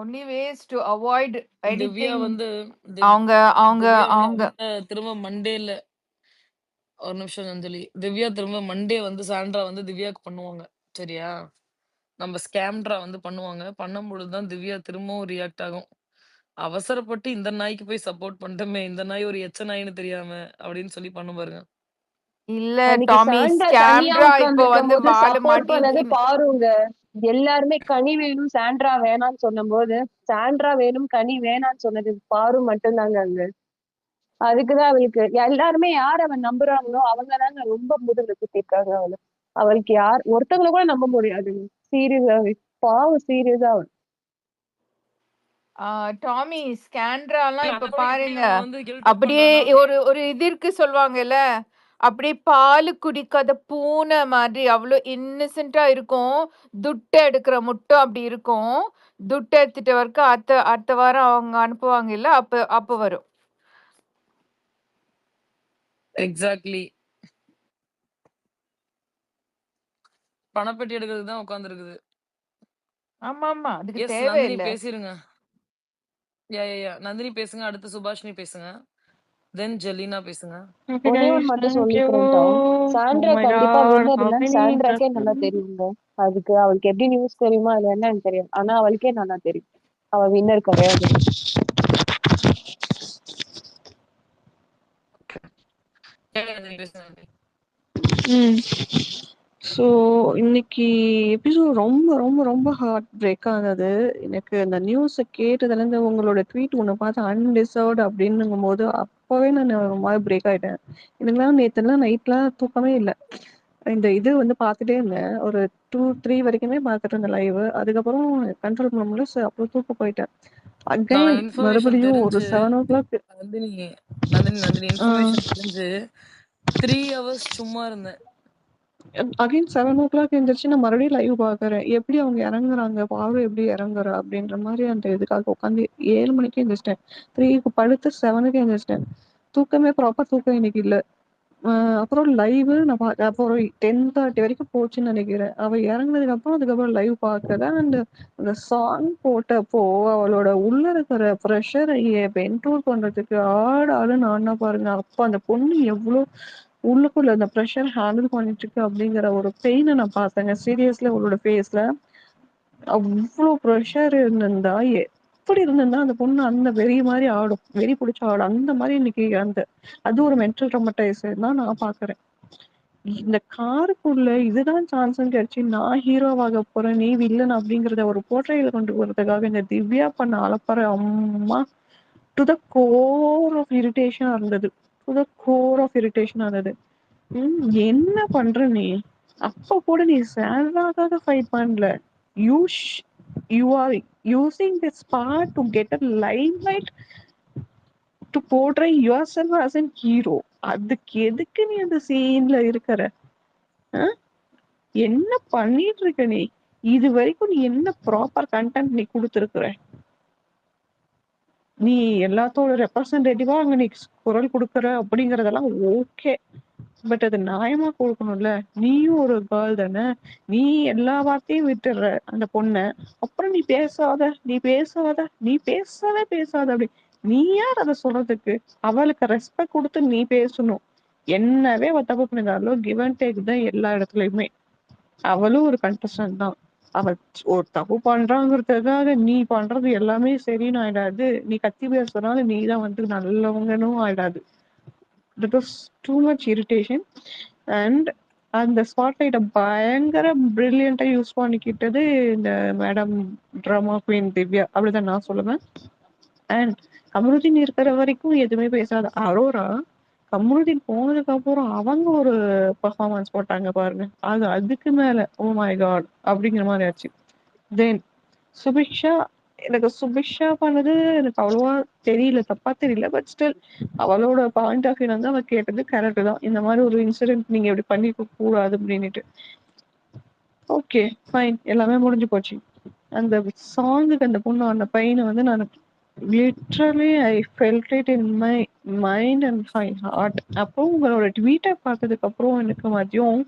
Only ways to avoid Divya anything. வந்து அவங்க அவங்க திவ்யா அவங்க வந்து திரும்ப மண்டேல ஒரு நிமிஷம் அஞ்சலி. திவ்யா திரும்ப மண்டே வந்து சாண்ட்ரா வந்து திவ்யாக்கு பண்ணுவாங்க. சரியா? நம்ம ஸ்கேம்ட்ரா வந்து பண்ணுவாங்க. பண்ணும்பொழுது தான் திவ்யா திரும்பவும் ரியாக்ட் ஆகும். அவசரப்பட்டு இந்த நாய்க்கு போய் சப்போர்ட் பண்ணிட்டோமே, இந்த நாய் ஒரு எச்ச நாய்ன்னு தெரியாம அப்படின்னு சொல்லி பண்ணும் பாருங்க. இல்ல அன்னைக்கு டாமி, சாண்டா தனியா ஸ்கேம்ட்ரா இப்ப உட்கார்ந்து வந்து இருக்கும்போது வாழ சப்போர்ட் பண்ணது மாட்டேங்குது. பாருங்க. எல்லாருமே கனி வேணும் சாண்ட்ரா வேணாம்னு சொன்னும் போது சாண்ட்ரா வேணும் கனி வேணாம்னு சொன்னது பாரு மட்டும்தாங்க அங்க. அதுக்குதான் அவளுக்கு எல்லாருமே யார் அவன் நம்புறாங்களோ அவங்க தாங்க ரொம்ப முதுகுல குத்திருக்காங்க அவளை. அவளுக்கு யார் ஒருத்தவங்களை கூட நம்ப முடியாது. சீரியஸாவே பாவம். சீரியஸா அவள் டாமி ஸ்கேண்ட்ராலாம் அத இப்ப கூட எப்படி பாருங்க, அவங்க வந்து கில்ட் ட்ரிப் அப்படியே பண்றாங்கன்னா ஒரு இது இருக்கு சொல்லுவாங்கல்ல, அப்படியே பால் குடிக்காத பூனை மாதிரி அவ்வளோ இன்னசென்ட்டா இருக்கும். துட்டை எடுக்கிற முட்டும் அப்படி இருக்கும். துட்டை எடுத்துட்டு வரைக்கும் அடுத்த அடுத்த வாரம் அவங்க அனுப்புவாங்க இல்ல, அப்ப அப்ப வரும். எக்ஸாக்ட்லி. பணப்பெட்டி எடுக்கிறதுக்கு தான் உட்கார்ந்துருக்குது. ஆமா ஆமா, அதுக்கு எஸ் நந்தினி தேவையில்லை. பேசிருங்க. யா நந்தினி பேசுங்க. அடுத்து சுபாஷினி பேசுங்க. தென் ஜெலினா பேசுங்க. Okay ஒன்னே guys, ஒன்று மட்டும் thank you. சொல்லிக்கிறேன் டாம். Oh சாண்ட்ரா my கண்டிப்பா god, வின்னர் how இல்லைன்னு many சாண்ட்ராக்கே நல்லா interesting. தெரியுங்க. அதுக்கு அவளுக்கு எப்படி நியூஸ் தெரியுமா அது என்னன்னு தெரியும். ஆனா அவளுக்கே நல்லா தெரியும் அவ வின்னர் கிடையாது. நந்தினி பேசுங்க நந்தினி. ஸோ இன்னைக்கு எபிசோட் ரொம்ப ரொம்ப ரொம்ப ஹார்ட் பிரேக் ஆனது எனக்கு. அந்த நியூஸை கேட்டதுலேருந்து உங்களோட ட்வீட் ஒன்று பார்த்து அன்டிசர்வ்டு அப்படின்னுங்கும் போது அப்போவே நான் ஒரு மாதிரி பிரேக் ஆகிட்டேன். எனக்குலாம் நேற்றுலாம் நைட்லாம் தூக்கமே இல்லை. இந்த இது வந்து பார்த்துட்டே இருந்தேன். ஒரு 2-3 வரைக்குமே பார்த்துட்டு இருந்தேன் லைவ். அதுக்கப்புறம் கண்ட்ரோல் பண்ண முடியல. ஸோ அப்புறம் தூக்கம் போயிட்டேன். நான் அகைன் இன்ஃபர்மேஷன் மறுபடியும் ஒரு தெரிஞ்சு 7 o'clock. நந்தினி இன்ஃபர்மேஷன் தெரிஞ்சு 3 hours சும்மா இருந்தேன். அகைன் 7 o'clock எழுந்திரிச்சு நான் மறுபடியும் லைவ் பார்க்குறேன். எப்படி அவங்க இறங்குறாங்க, பாரு எப்படி இறங்குறா அப்படின்ற மாதிரி அந்த இதுக்காக உட்காந்து 7 மணிக்கு எழுந்திரிச்சிட்டேன். 3க்கு படுத்து 7க்கு எழுந்திரிச்சிட்டேன். தூக்கமே ப்ராப்பர் தூக்கம் இன்னைக்கு இல்லை. அப்புறம் லைவ் நான் அப்புறம் 10:30 வரைக்கும் போச்சுன்னு நினைக்கிறேன். அவள் இறங்குனதுக்கு அப்புறம் அதுக்கப்புறம் லைவ் பார்க்கல. அண்ட் அந்த சாங் போட்டப்போ அவளோட உள்ள இருக்கிற ப்ரெஷரை பென்ட்ரோல் பண்றதுக்கு ஆளுன்னு ஆடினா பாருங்க. அப்போ அந்த பொண்ணு எவ்வளோ உள்ளுக்குள்ள அந்த ப்ரெஷர் ஹேண்டில் பண்ணிட்டு இருக்கு அப்படிங்கிற ஒரு பெயினை நான் பார்த்தேங்க. சீரியஸ்லி அவளோட ஃபேஸ்ல அவ்வளோ ப்ரெஷர் இருந்திருந்தா எப்படி இருந்திருந்தா அந்த பொண்ணு அந்த வெறி மாதிரி ஆடும், வெறி பிடிச்ச ஆடும். அந்த மாதிரி இன்னைக்கு அது ஒரு மென்டல் ட்ராமடைசர் தான் நான் பாக்குறேன். இந்த காருக்குள்ள இதுதான் சான்ஸ் கிடைச்சு நான் ஹீரோவாக போறேன் நீ வில்லன் அப்படிங்கறத ஒரு போர்ட்ரையில கொண்டு போறதுக்காக இந்த திவ்யா பண்ண அலப்பற அம்மா டு த கோர் ஆஃப் இரிட்டேஷனா இருந்தது. டு த கோர் ஆஃப் இரிட்டேஷனா இருந்தது. என்ன பண்ற நீ? அப்ப கூட நீ சாண்ட்ராக்காக ஃபைட் பண்ணல. You are using this part to get a limelight to portray yourself as an hero. அதுக்கு எதுக்கு நீ அந்த சீன்ல இருக்கிற? என்ன பண்ணிட்டு இருக்க நீ? இது வரைக்கும் நீ என்ன ப்ராப்பர் கண்டென்ட் நீ கொடுத்துருக்குற? நீ எல்லாத்தோட ரெப்ரசன்டேட்டிவா அங்க நீ குரல் கொடுக்குற அப்படிங்கறதெல்லாம் ஓகே. பட் அது நியாயமா கொடுக்கணும்ல. நீயும் ஒரு கேர்ள் தானே. நீ எல்லா வார்த்தையும் விட்டுடுற அந்த பொண்ணை. அப்புறம் நீ பேசாத அப்படி நீ யார் அதை சொல்றதுக்கு? அவளுக்கு ரெஸ்பெக்ட் கொடுத்து நீ பேசணும். என்னவே அவ தப்பு பண்ணிருந்தாலும் கிவ் அண்ட் டேக் தான் எல்லா இடத்துலயுமே. அவளும் ஒரு கண்டஸ்டன்ட் தான். அவ ஒரு தப்பு பண்றாங்கிறதுக்காக நீ பண்றது எல்லாமே சரின்னு ஆயிடாது. நீ கத்தி பேசுறதுனால நீ தான் வந்து நல்லவங்கன்னும் ஆயிடாது. That was too much irritation. And அந்த ஸ்பாட்லைட்டை பயங்கர பிரில்லியண்டா யூஸ் பண்ணிக்கிட்டது இந்த மேடம் ட்ராமா குவீன் திவ்யா, அப்படிதான் நான் சொல்லுவேன். அண்ட் கமருதீன் இருக்கிற வரைக்கும் எதுவுமே பேசாத அரோரா, கமருதீன் போனதுக்கு அப்புறம் அவங்க ஒரு பெர்ஃபார்மன்ஸ் போட்டாங்க பாருங்க, அது அதுக்கு மேல ஓ மை காட் அப்படிங்கிற மாதிரி ஆச்சு. தென் சுபிக்ஷா, எனக்கு சுபிக்ஷா பண்ணது எனக்கு அவ்வளவா தெரியல, தப்பா தெரியல. பட் ஸ்டில் அவளோட பாயிண்ட் ஆஃப் வியூ வந்து அவ கேட்டது கரெக்ட் தான். இந்த மாதிரி ஒரு இன்சிடென்ட் நீங்க இப்படி பண்ணிக்க கூடாது அப்படின்னுட்டு. ஓகே ஃபைன், எல்லாமே முடிஞ்சு போச்சு. அந்த சாங்குக்கு அந்த பொண்ணு அந்த பையனை வந்து நான் literally I felt it in my mind and my heart. அப்போ உங்களோட ட்வீட்டை பார்த்ததுக்கு அப்புறம் எனக்கு மதியம்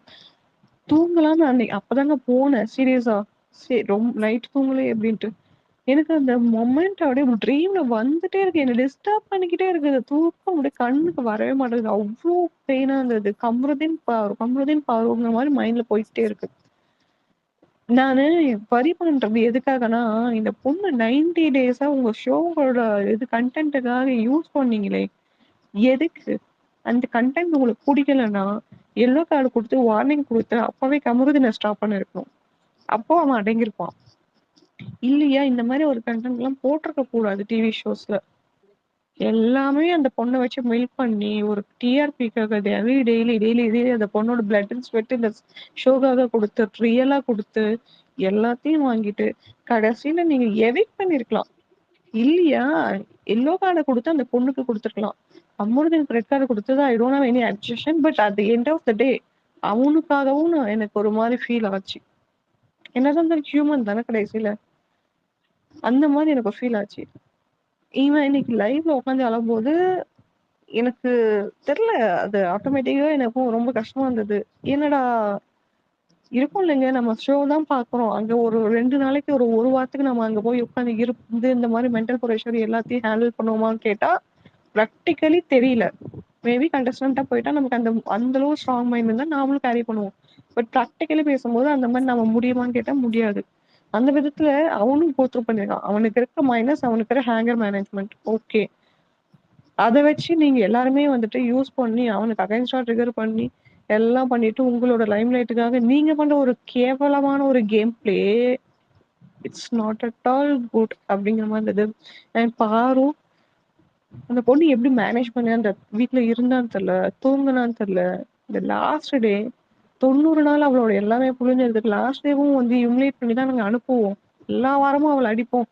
தூங்கலாம்னு அன்னைக்கு அப்பதாங்க போனேன் சீரியஸா. சரி ரொம்ப நைட் தூங்கலே அப்படின்ட்டு எனக்கு அந்த மொமெண்ட் அப்படியே ட்ரீம்ல வந்துட்டே இருக்கு, என்ன டிஸ்டர்ப் பண்ணிக்கிட்டே இருக்குது. தூக்கம் அப்படியே கண்ணுக்கு வரவே மாட்டேங்குது, அவ்வளோ பெயினா இருந்தது. கமருதீன் பாருங்கிற மாதிரி மைண்ட்ல போயிட்டே இருக்கு. நானு வரி பண்றது எதுக்காகனா, இந்த பொண்ணு 90 டேஸா உங்க ஷோவோட இது கண்டென்ட்டுக்காக யூஸ் பண்ணீங்களே, எதுக்கு? அந்த கண்டென்ட் உங்களுக்கு பிடிக்கலன்னா எல்லோ கார்டு கொடுத்து வார்னிங் கொடுத்து அப்பவே கமருதீனை ஸ்டாப் பண்ணிருக்கணும். அப்போ அவன் அடங்கியிருப்பான். இல்லையா, இந்த மாதிரி ஒரு கண்டென்ட் எல்லாம் போட்டிருக்க கூடாது டிவி ஷோஸ்ல. எல்லாமே அந்த பொண்ணை வச்சு மில்க் பண்ணி ஒரு டிஆர்பிக்காக டெய்லி டெய்லி டெய்லி டெய்லி அந்த பொண்ணோட பிளட் அண்ட் ஸ்வெட் இந்த ஷோக்காக கொடுத்து ரியலா கொடுத்து எல்லாத்தையும் வாங்கிட்டு கடைசியில நீங்க எவிக்ட் பண்ணிருக்கலாம். இல்லையா, எல்லோ கார்டை கொடுத்து அந்த பொண்ணுக்கு கொடுத்துருக்கலாம். அம்மனுக்கு ரெட் கார்டு கொடுத்தது I don't have any objection. But at the end of the day அவனுக்காகவும் எனக்கு ஒரு மாதிரி ஃபீல் ஆச்சு. என்னதான் ஹியூமன் தானே கடைசியில, அந்த மாதிரி எனக்கு ஃபீல் ஆச்சு. இவன் இன்னைக்கு லைவ்ல உட்காந்து அழும்போது எனக்கு தெரியல, அது ஆட்டோமேட்டிக்கா எனக்கும் ரொம்ப கஷ்டமா இருந்தது. என்னடா இருக்கும் இல்லைங்க, நம்ம ஷோ தான் பாக்குறோம், அங்க ஒரு 2 நாளைக்கு ஒரு வாரத்துக்கு நம்ம அங்க போய் உட்காந்து இருந்து இந்த மாதிரி மென்டல் ப்ரெஷர் எல்லாத்தையும் ஹேண்டில் பண்ணுவோமான்னு கேட்டா ப்ராக்டிக்கலி தெரியல. மேபி கண்டஸ்டன்டா போயிட்டா நமக்கு அந்த அளவு ஸ்ட்ராங் மைண்ட் இருந்தா நாமளும் கேரி பண்ணுவோம். பட் ப்ராக்டிக்கலி பேசும்போது அந்த மாதிரி நம்ம முடியுமான்னு கேட்டா முடியாது. அந்த விதத்துல அவனும் கோத்ரூ பண்ணிருக்கான். அவனுக்கு இருக்க மைனஸ், அவனுக்கு இருக்க ஹேங்கர் மேனேஜ்மெண்ட். ஓகே, அதை வச்சு நீங்க எல்லாருமே வந்துட்டு யூஸ் பண்ணி அவனுக்கு அகைன்ஸ்டா ட்ரிகர் பண்ணி எல்லாம் பண்ணிட்டு உங்களோட லைம் லைட்டுக்காக நீங்க பண்ற ஒரு கேவலமான ஒரு game play, it's not at all good அப்படிங்கிற மாதிரி இருந்தது. அண்ட் பாரு, அந்த பொண்ணு எப்படி மேனேஜ் பண்ணி அந்த வீட்டுல இருந்தான்னு தெரியல, தூங்கினான்னு தெரியல. இந்த லாஸ்ட் டே 90 நாள் அவளோட எல்லாமே புரிஞ்சிருக்கு. லாஸ்ட் டேவும் வந்து இம்லேட் பண்ணி தான் நாங்க அனுப்புவோம், எல்லா வாரமும் அவளை அடிப்போம்.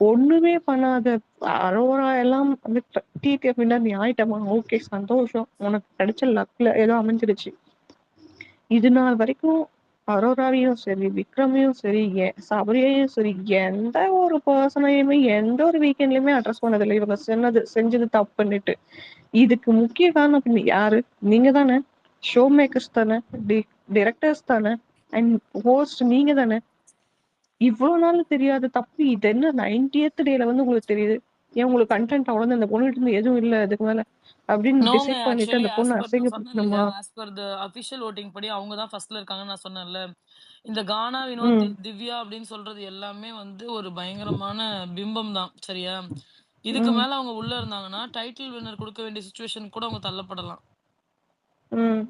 ஒண்ணுமே பண்ணாத அரோரா எல்லாம் வந்து டிடிஎஃப் நீ ஆயிட்டமா, ஓகே சந்தோஷம், உனக்கு கிடைச்ச லக்ல ஏதோ அமைஞ்சிருச்சு. இது நாள் வரைக்கும் அரோராவையும் சரி, விக்ரமையும் சரி, சபரியையும் சரி, எந்த ஒரு பர்சனையுமே எந்த ஒரு வீக்கெண்ட்லயுமே அட்ரஸ் பண்ணதில்லை. இவங்க செஞ்சது தப்பு பண்ணிட்டு. இதுக்கு முக்கிய காரணம் யாரு? நீங்க தானே, ஷோ மேக்கர்ஸ் தானே, டிரெக்டர்ஸ் தானே, அண்ட் ஹோஸ்ட் நீங்க தானே. இவ்வளவு நாள் தெரியாத தப்பு இது என்ன 90th டேல வந்து உங்களுக்கு தெரியுது? ஏன் உங்களுக்கு கண்டென்ட் அவ்வளவுதான், இந்த பொண்ணுகிட்ட இருந்து எதுவும் இல்ல அதுக்கு மேல அப்படின்னு நோங்க. டிசைட் பண்ணிட்டு ஆக்சுவலி அந்த ஆஸ் பொண்ணு பர் நான் சொன்னேன் இல்லையா, அசிங்கப்படுத்தணுமா? As per the official voting படி அவங்க தான் ஃபர்ஸ்ட்ல இருக்காங்கன்னு நான் சொன்னேன்ல. இந்த கானா வினோத், ம் திவ்யா அப்படின்னு சொல்றது எல்லாமே வந்து ஒரு பயங்கரமான பிம்பம் தான். சரியா? இதுக்கு ம் மேல அவங்க உள்ள இருந்தாங்கன்னா டைட்டில் வின்னர் கொடுக்க வேண்டிய சுச்சுவேஷன் கூட அவங்க தள்ளப்படலாம். ம்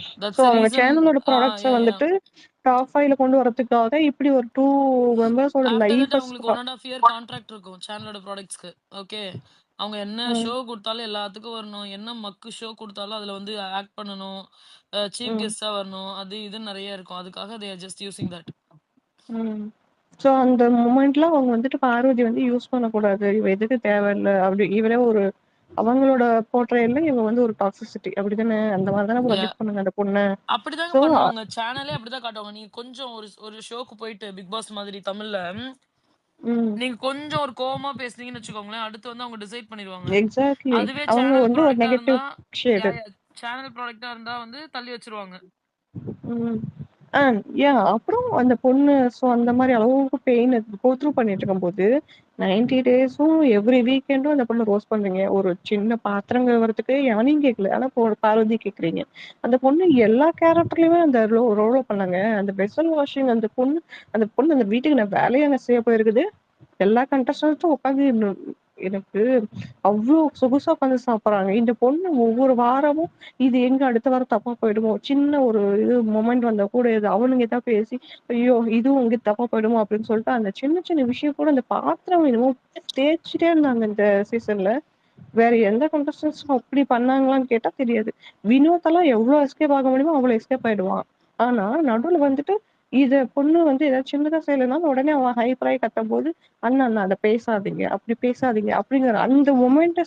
ஸோ தட்ஸ் த அவங்க ரீசன். சேனலோட ப்ராடக்ட்ஸை வந்துட்டு டாப் 5ல கொண்டு வரதுக்காக இப்படி ஒரு 2 மெம்பர்ஸோட ஆஃப்டர் தட் லைஃபஸ்ட். அவங்களுக்கு 1.5 இயர் கான்ட்ராக்ட் இருக்கும் சேனலோட ப்ராடக்ட்ஸ்க்கு. ஓகே, அவங்க என்ன ஷோ கொடுத்தாலும் எல்லாத்துக்கும் வரணும், என்ன மக்கு ஷோ கொடுத்தாலும் அதுல வந்து ஆக்ட் பண்ணணும், சீஃப் கெஸ்டா வரணும், அது இது நிறைய இருக்கும். அதுக்காக they are just using that. So அந்த மூமெண்ட்ல அவங்க வந்துட்டு பார்வதி வந்து யூஸ் பண்ணக்கூடாது, இவ எதுக்கு தேவையில்லை அப்படி, இவரே ஒரு அவங்களோட போர்ட்ரேல்ல இவ வந்து ஒரு டாக்ஸிசிட்டி அப்படிதானே, அந்த மாதிரி தானே ப்ரொஜெக்ட் பண்ணுங்க அந்த பொண்ணு. அப்படிதாங்க ஸோ பண்ணுவாங்க, சேனலே அப்படிதான் காட்டுவாங்க. நீங்க கொஞ்சம் ஒரு ஷோக்கு போயிட்டு பிக் பாஸ் மாதிரி தமிழ்ல நீங்க கொஞ்சம் ஒரு கோவமா பேசுனீங்கன்னு வச்சுக்கோங்களேன், அடுத்து வந்து அவங்க டிசைட் பண்ணிடுவாங்க. எக்ஸாக்ட்லி, அதுவே அவங்க சேனல் வந்து ஒரு ப்ராடக்ட்டா நெகட்டிவ் இருந்தா ஷேடு. சேனல் ப்ராடக்ட்டா இருந்தா வந்து தள்ளி வச்சிருவாங்க. ஆ அப்புறம் அந்த பொண்ணு அந்த மாரி அளவுக்கு பெயின் கோ த்ரூ பண்ணிட்டு இருக்கும்போது 90 டேஸும் எவ்ரி வீக்கெண்டும் அந்த பொண்ணு ரோஸ்ட் பண்றீங்க. ஒரு சின்ன பாத்திரம் கழுவுறதுக்கு எவனையும் கேட்கல. ஆனா பார்வதி கேட்குறீங்க. அந்த பொண்ணு எல்லா கேரக்டர்லயுமே அந்த ரோல பண்ணாங்க. அந்த வெசல் வாஷிங் அந்த பொண்ணு அந்த வீட்டுக்கு நான் வேலையாங்க செய்ய போயிருக்குது. எல்லா கண்டஸ்டன்ட்ஸும் உட்காந்து எனக்கு அவ்ளோ சொகுசா உட்காந்து சாப்பிடுறாங்க. இந்த பொண்ணு ஒவ்வொரு வாரமும் இது எங்க அடுத்த வாரம் தப்பா போயிடுமோ, சின்ன ஒரு இது மொமெண்ட் வந்தா கூட இது அவனுங்க ஏதாவது பேசி, ஐயோ இதுவும் இங்க தப்பா போயிடுமோ அப்படின்னு சொல்லிட்டு அந்த சின்ன சின்ன விஷயம் கூட அந்த பாத்திரம் என்னமோ தேய்ச்சிட்டே இருந்தாங்க இந்த சீசன்ல. வேற எந்த கண்டஸ்டன்ஸும் அப்படி பண்ணாங்களான்னு கேட்டா தெரியாது. வினோத்தெல்லாம் எவ்வளவு எஸ்கேப் ஆக முடியுமோ அவ்வளவு எஸ்கேப் ஆயிடுவான். ஆனா நடுவுல வந்துட்டு இத பொண்ணு வந்து ஏதாவது சின்னதா செய்யலைனாலும் உடனே அவன் ஹைப்பர் ஆகி கத்தும்போது, அண்ணா அண்ணா அத பேசாதீங்க, அப்படி பேசாதீங்க அப்படிங்கிற அந்த மொமெண்ட்ட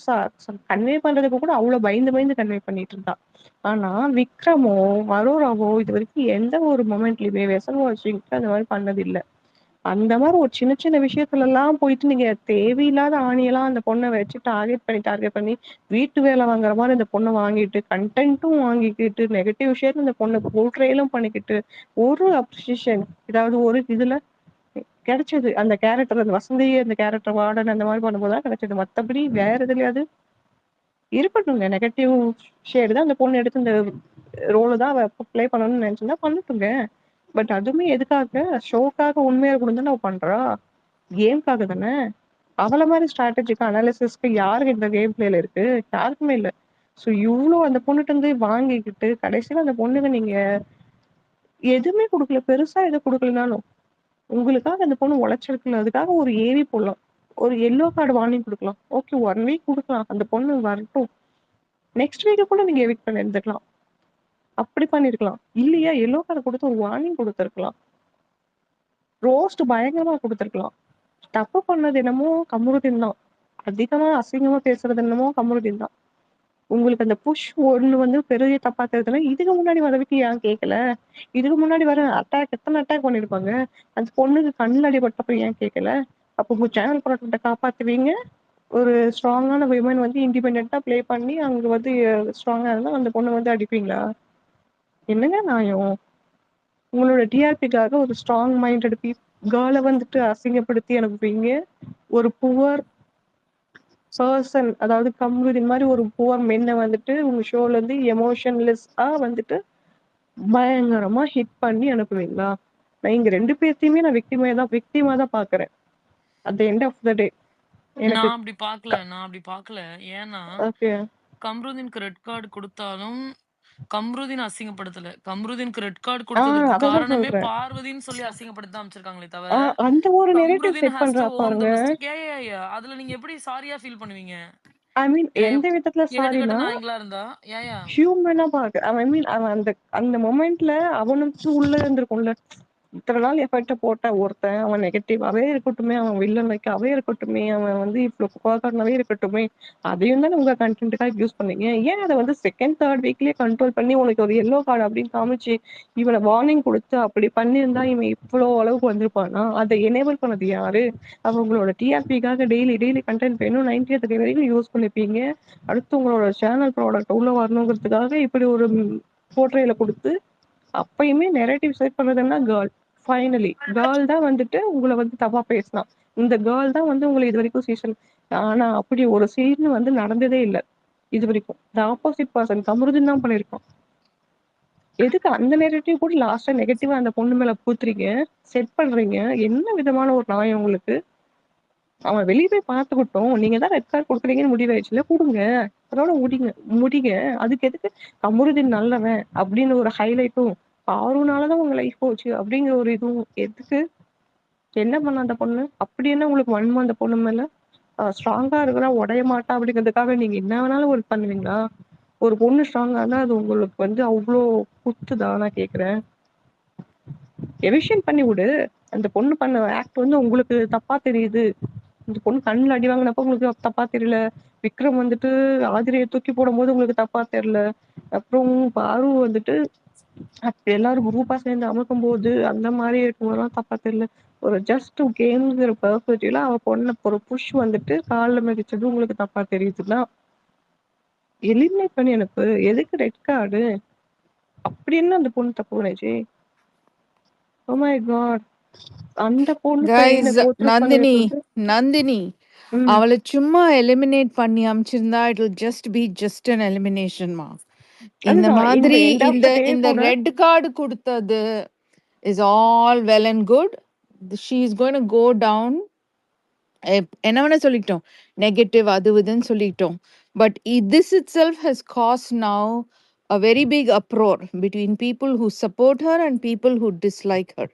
கன்வே பண்றதுக்கு கூட அவ்வளவு பயந்து பயந்து கன்வே பண்ணிட்டு இருந்தான். ஆனா விக்ரமோ, அரோராவோ இதுவரைக்கும் எந்த ஒரு மொமெண்ட்லயுமே வெசல் வாஷிங்க்கு அந்த மாரி பண்ணது இல்ல. அந்த மாரி ஒரு சின்ன சின்ன விஷயத்துலலாம் போயிட்டு நீங்க தேவையில்லாத ஆணியெல்லாம் அந்த பொண்ண வச்சு டார்கெட் பண்ணி வீட்டு வேலை வாங்குற மாரி அந்த பொண்ண வாங்கிட்டு, கன்டென்ட்டும் வாங்கிக்கிட்டு, நெகட்டிவ் விஷயத்துல அந்த பொண்ண போர்ட்ரேலும் பண்ணிக்கிட்டு, ஒரு அப்ரிசியேஷன் ஏதாவது ஒரு இதுல கிடைச்சது. அந்த கேரக்டர் அந்த வசந்தி அந்த கேரக்டர் வார்டன் அந்த மாரி பண்ணும்போது தான் கிடைச்சது. மத்தபடி வேற எதுலயாவது இருக்கட்டுங்க. நெகட்டிவ் ஷேடு தான் அந்த பொண்ணு எடுத்து இந்த ரோல தான் அவ ப்ளே பண்ணணும்னு நெனச்சிருந்தா பண்ணட்டுங்க. பட் அதுவுமே எதுக்காக? ஷோக்காக உண்மையா இருக்கணும்னு தானே அவ பண்றா. கேம்க்காக தானே. அவள மாரி ஸ்ட்ராட்டஜிக்கு அனாலிசிஸ்க்கு யாருக்கு இந்த கேம் பிளேல இருக்கு? யாருக்குமே இல்ல. ஸோ இவ்ளோ அந்த பொண்ணுட்ட இருந்து வாங்கிக்கிட்டு, கடைசியில அந்த பொண்ணுக்கு நீங்க எதுவுமே குடுக்கல. பெருசா எதுவும் குடுக்கலனாலும், உங்களுக்காக அந்த பொண்ணு உழைச்சிருக்குல்ல, அதுக்காக ஒரு ஏவி போடலாம். ஒரு எல்லோ கார்டு வார்னிங் குடுக்கலாம். ஓகே 1 வீக் குடுக்கலாம். அந்த பொண்ணு வரட்டும். நெக்ஸ்ட் வீக் கூட நீங்க எவிக்ட் பண்ணியிருந்துக்கலாம். அப்படி பண்ணியிருக்கலாம். இல்லையா எல்லோ கார்டு குடுத்து ஒரு வார்னிங் குடுத்துருக்கலாம். ரோஸ்ட் பயங்கரமா குடுத்துருக்கலாம். தப்பு பண்ணது என்னமோ கமருதீன் தான். அதிகமா அசிங்கமா பேசுறது என்னமோ கமருதீன் தான். உங்களுக்கு அந்த புஷ் ஒண்ணு வந்து பெரிய தப்பா தெரியுதுன்னா, இதுக்கு முன்னாடி வரதுக்கு ஏன் கேட்கல? இதுக்கு முன்னாடி வர எத்தன அட்டாக் பண்ணியிருப்பாங்க? அந்த பொண்ணுக்கு கண்ணுல அடிபட்டப்ப ஏன் கேட்கல? அப்போ உங்க சேனல் ப்ராடக்ட்ட காப்பாத்துவீங்க. ஒரு ஸ்ட்ராங்கான விமன் வந்து இண்டிபெண்டன்ட்டா ப்ளே பண்ணி அங்க வந்து ஸ்ட்ராங்கா இருந்தா அந்த பொண்ண வந்து அடிப்பீங்களா? என்னங்க நியாயம்? உங்களோட டிஆர்பிக்காக ஒரு ஸ்ட்ராங் மைண்டட் கேர்ள வந்துட்டு அசிங்கப்படுத்தி அனுப்புவீங்க. ஒரு புவர் பர்சன் அதாவது கம்ருதீன் மாரி ஒரு புவர் மென்ன வந்துட்டு உங்க ஷோல இருந்து எமோஷன்லெஸ்ஸா வந்துட்டு பயங்கரமா ஹிட் பண்ணி அனுப்புவீங்களா? நான் இங்க 2 பேத்தையுமே நான் விக்டிமா தான் பார்க்குறேன். At the end of the day எனக்கு நான் அப்படி பார்க்கல. ஏன்னா, ஓகே. கம்ருதீனுக்கு ரெட் கார்டு குடுத்தாலும், கம்ருதீன் அசிங்கப்படுத்தல. கம்ருதீனுக்கு ரெட் கார்டு குடுத்ததுக்கு அததான் காரணமே சொல்றேன். பார்வதின்னு சொல்லி அசிங்கப்படுத்த தான் அமைச்சிருக்காங்களே தவிர, அந்த ஒரு நெரேட்டிவ் கம்ருதீன் செட் ஹேஸ் பண்றா டூ ஓன் த பாருங்க. மிஸ்டேக். அதுல நீங்க எப்படி சாரியா ஃபீல் பண்ணுவீங்க? ஐ மீன் ஏன் எந்த விதத்துல கேடு கெட்ட சாரின்னா, நாய்ங்களா இருந்தா? ஏன்யா? ஹியூமனா பாக்க ஐ மீன் அவன் அந்த அந்த மொமெண்ட்ல அவனுக்கு உள்ள இருந்திருக்கும்ல. இத்தனை நாள் எஃபர்ட்ட போட்ட ஒருத்தன் அவன் நெகட்டிவாவே இருக்கட்டுமே, அவன் வில்லன் லைக்காவே இருக்கட்டுமே, அவன் வந்து இவ்ளோ கோவக்காரனாவே இருக்கட்டுமே, அதையும் தானே உங்க கன்டென்ட்டுக்காக யூஸ் பண்ணீங்க. ஏன் அத வந்து 2nd, 3rd வீக்லயே கண்ட்ரோல் பண்ணி உனக்கு ஒரு எல்லோ கார்டு அப்படின்னு காமிச்சு, இவன வார்னிங் குடுத்து அப்படி பண்ணியிருந்தா இவன் இவ்ளோ அளவுக்கு வந்திருப்பானா? அத எனேபிள் பண்ணது யாரு? அவங்களோட டிஆர்பிக்காக டெய்லி டெய்லி கன்டென்ட் வேணும் 90th டே வரைக்கும் யூஸ் பண்ணிப்பீங்க. அடுத்து உங்களோட சேனல் ப்ராடக்ட் உள்ள வரணுங்கிறதுக்காக இப்படி ஒரு போர்ட்ரேல குடுத்து, அப்பயுமே நெரேட்டிவ் செட் பண்ணதுன்னா கேர்ள். ஃபைனலி கேர்ள் தான் வந்துட்டு உங்கள வந்து தப்பா பேசினா. இந்த கேர்ள் தான் வந்து உங்கள இதுவரைக்கும் ஆனா அப்படி ஒரு சீன் வந்து நடந்ததே இல்ல. இதுவரைக்கும். தி ஆப்போசிட் பெர்சன் கமருதீன் தான் பண்ணியிருக்கான். எதுக்கு அந்த நெரேட்டிவ் கூட லாஸ்ட்டா நெகட்டிவா அந்த பொண்ணு மேல பூத்துறீங்க? செட் பண்றீங்க. என்ன விதமான ஒரு நியாயம் உங்களுக்கு? அவன் வெளிய போய் பார்த்துக்கட்டும். நீங்க தான் ரெட் கார்ட் குடுக்குறீங்கன்னு முடிவாயிடுச்சுல்ல, குடுங்க. அதோட முடிங்க முடிங்க. அதுக்கு எதுக்கு கமருதீன் நல்லவன் அப்படின்னு ஒரு ஹைலைட்டும், பாருனால தான் உங்க லைஃப் போச்சு அப்படிங்கிற ஒரு இதுவும் எதுக்கு? என்ன பண்ண அந்த பொண்ணு? அப்படி என்ன உங்களுக்கு வன்மம் அந்த பொண்ணு மேல? ஸ்ட்ராங்கா இருக்கிறா உடைய மாட்டா அப்படிங்கிறதுக்காக நீங்க என்ன வேணாலும் ஒரு பண்ணுவீங்களா? ஒரு பொண்ணு ஸ்ட்ராங்கா இருந்தா அது உங்களுக்கு வந்து அவ்ளோ குத்துதா நான் கேட்கிறேன். எவிக்ஷன் பண்ணி விடு. அந்த பொண்ணு பண்ண ஆக்ட் வந்து உங்களுக்கு தப்பா தெரியுது. இந்த பொண்ணு கண்ணுல அடி வாங்கினப்ப உங்களுக்கு தப்பா தெரியல. விக்ரம் வந்துட்டு ஆதிரைய தூக்கி போடும்போது உங்களுக்கு தப்பா தெரியல. அப்புறம் பாரு வந்துட்டு எல்லாரும் குரூப்பா சேர்ந்து அமுக்கும்போது அந்த மாதிரி இருக்கும்போதெல்லாம் தப்பா தெரியல. ஒரு ஜஸ்ட் கேம்ங்கிற பெர்ஸ்பெக்டிவ்ல அவ பொண்ண ஒரு புஷ் வந்துட்டு கால்ல மிதிச்சது உங்களுக்கு தப்பா தெரியுதுன்னா எலிமினேட் பண்ணி அனுப்பு. எதுக்கு ரெட் கார்டு? அப்படி என்ன அந்த பொண்ணு தப்பு பண்ணுச்சு? Oh my god! அந்த பொண்ணு Guys, pain go through Nandini, பண்ணியிருக்கிறது. Nandini, ம். அவளை சும்மா எலிமினேட் பண்ணி அமிச்சிருந்தா it will just an elimination மா. இந்த அதுதான் இந்த மாதிரி எண்ட் ஆஃப் இந்த த டே இந்த கூட ரெட் கார்டு கொடுத்தது is all well and good. She is going to go down. என்ன வேணா சொல்லிட்டோம், நெகட்டிவ் அது இதுன்னு சொல்லிட்டோம். But this itself has caused now a very big uproar between people who support her and people who dislike her.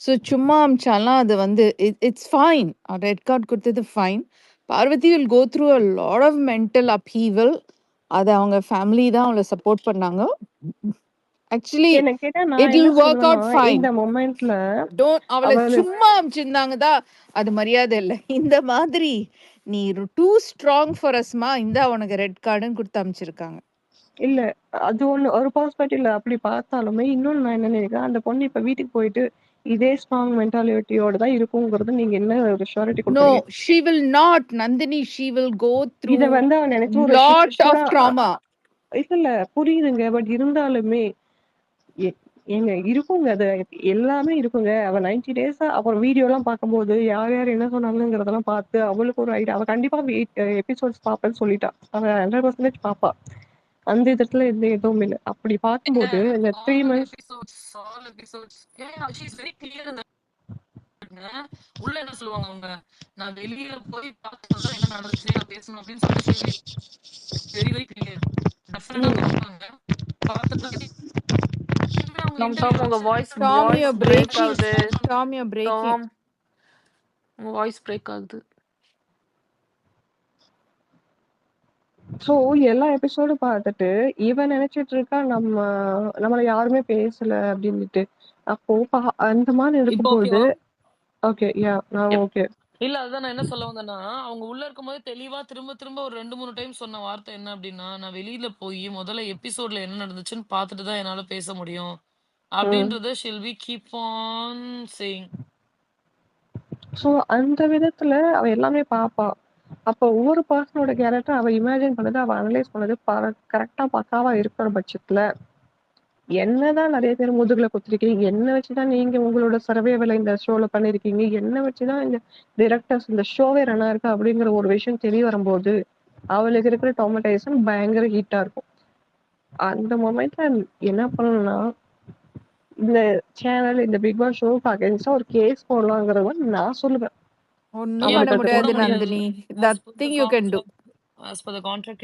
So சும்மா அமிச்சாலாம் அது வந்து இட்ஸ் ஃபைன். ரெட் கார்டு கொடுத்தது fine. Parvathi will go through a lot of mental upheaval. அது அவங்க family தான் அவளை support பண்ணாங்க. ஆக்சுவலி என்ன கேட்டா நான் இட் என்ன வில் ஒர்க் சொல்லுவேன்னா, அவுட் ஃபைன். இந்த மொமெண்ட்ல அவளை அவளு சும்மா அமிச்சிருந்தாங்கதா அது மரியாதை இல்லை. இந்த மாதிரி நீ டூ ஸ்ட்ராங் ஃபார் அஸ்மா, இந்த உனக்கு ரெட் கார்டுன்னு கொடுத்து அமிச்சிருக்காங்க. இல்ல அது ஒண்ணு ஒரு பெர்ஸ்பெக்டிவ்ல அப்படி பார்த்தாலுமே, இன்னொன்னு நான் என்ன நினைக்கிறேன், அந்த பொண்ணு இப்ப வீட்டுக்கு போயிட்டு இதே ஸ்ட்ராங் மென்டாலிட்டியோட தான் இருக்குங்கிறது நீங்க என்ன ஒரு ஷூரிட்டி No, குடுக்குறீங்க? she will not. Nandini, she will go இத through வந்து அவ நினைச்சு ஒரு lot of சிச்சுவேஷனா trauma. இல்ல புரியுதுங்க. பட் இருந்தாலுமே எ ஏங்க இருக்குங்க. அது எல்லாமே இருக்குங்க. அவ 90 டேஸா அப்புறம் வீடியோலாம் பார்க்கும்போது, யார் யார் என்ன சொன்னாங்கங்கிறதெல்லாம் பார்த்து, அவளுக்கு ஒரு ஐடியா. அவ கண்டிப்பா எபிசோட்ஸ் பார்ப்பேன்னு சொல்லிட்டா. அவ 100% பாப்பா. அந்த விதத்துல எந்த இதுவும் இல்ல. அப்படி பார்க்கும்போது இந்த 3 months all episodes she is very clear in that. உள்ள என்ன சொல்லுவாங்க அவங்க, நான் வெளியில போய் பார்த்ததுதான் என்ன நடந்துச்சு, நான் பேசணும் அப்படின்னு சொல்லிட்டு வெரி வெரி கிளியர். டெஃபினட்டா பார்ப்பாங்க. பார்த்துட்டு அவங்க Tom, இன்டர்வியூ உங்க voice Tom, voice you're break breaking. ஆகுது. Tom, you're breaking. டாம், உங்க வாய்ஸ் பிரேக் ஆகுது. ஸோ எல்லா எபிசோடும் பார்த்துட்டு, இவ நினைச்சிட்டு இருக்கா நம்மள யாருமே பேசல அப்படின்னுட்டு. அப்போ அந்த மாதிரி இப்போ இருக்கும்போது ஓகேவா? ஓகே யா நான் ஓகே. இல்ல அதுதான் நான் என்ன சொல்ல வந்தேன்னா, அவங்க உள்ள இருக்கும்போது தெளிவா திரும்ப திரும்ப ஒரு 2, 3 டைம் சொன்ன வார்த்தை என்ன அப்படின்னா, நான் வெளியில போய் முதல்ல எபிசோட்ல என்ன நடந்துச்சுன்னு பார்த்துட்டு தான் என்னால பேச முடியும். அப்படின்றத still we keep on saying. So அந்த விதத்துல அவ எல்லாமே பாப்பா. அப்போ ஒவ்வொரு பர்சனோட கேரக்டர் அவ இமேஜின் பண்ணது, அவ அனலைஸ் பண்ணது கரெக்டா பக்காவா இருக்கிற பட்சத்துல, என்னதான் நிறைய பேர் முதுகுல குத்திருக்கீங்க, என்ன வச்சுதான் நீங்க உங்களோட சர்வைவலை இந்த ஷோல பண்ணிருக்கீங்க, என்ன வச்சுதான் இந்த டிரெக்டர்ஸ் இந்த ஷோவே ரன்னா இருக்கு அப்படிங்கிற ஒரு விஷயம் தெரிய வரும்போது, அவளுக்கு இருக்கிற டாமடைசன் பயங்கர ஹீட்டா இருக்கும். அந்த மொமெண்ட்ல என்ன பண்ணணும்னா, இந்த சேனல் இந்த பிக் பாஸ் ஷோக்கு அகைன்ஸ்டா ஒரு கேஸ் போடலாங்கிறது வந்து நான் சொல்லுவேன். ஒண்ணும் ஏன் பண்ண அவளுக்கு அது போட முடியாது முடியாது? Nandini. As per the Nothing you can do. contract, as per the contract,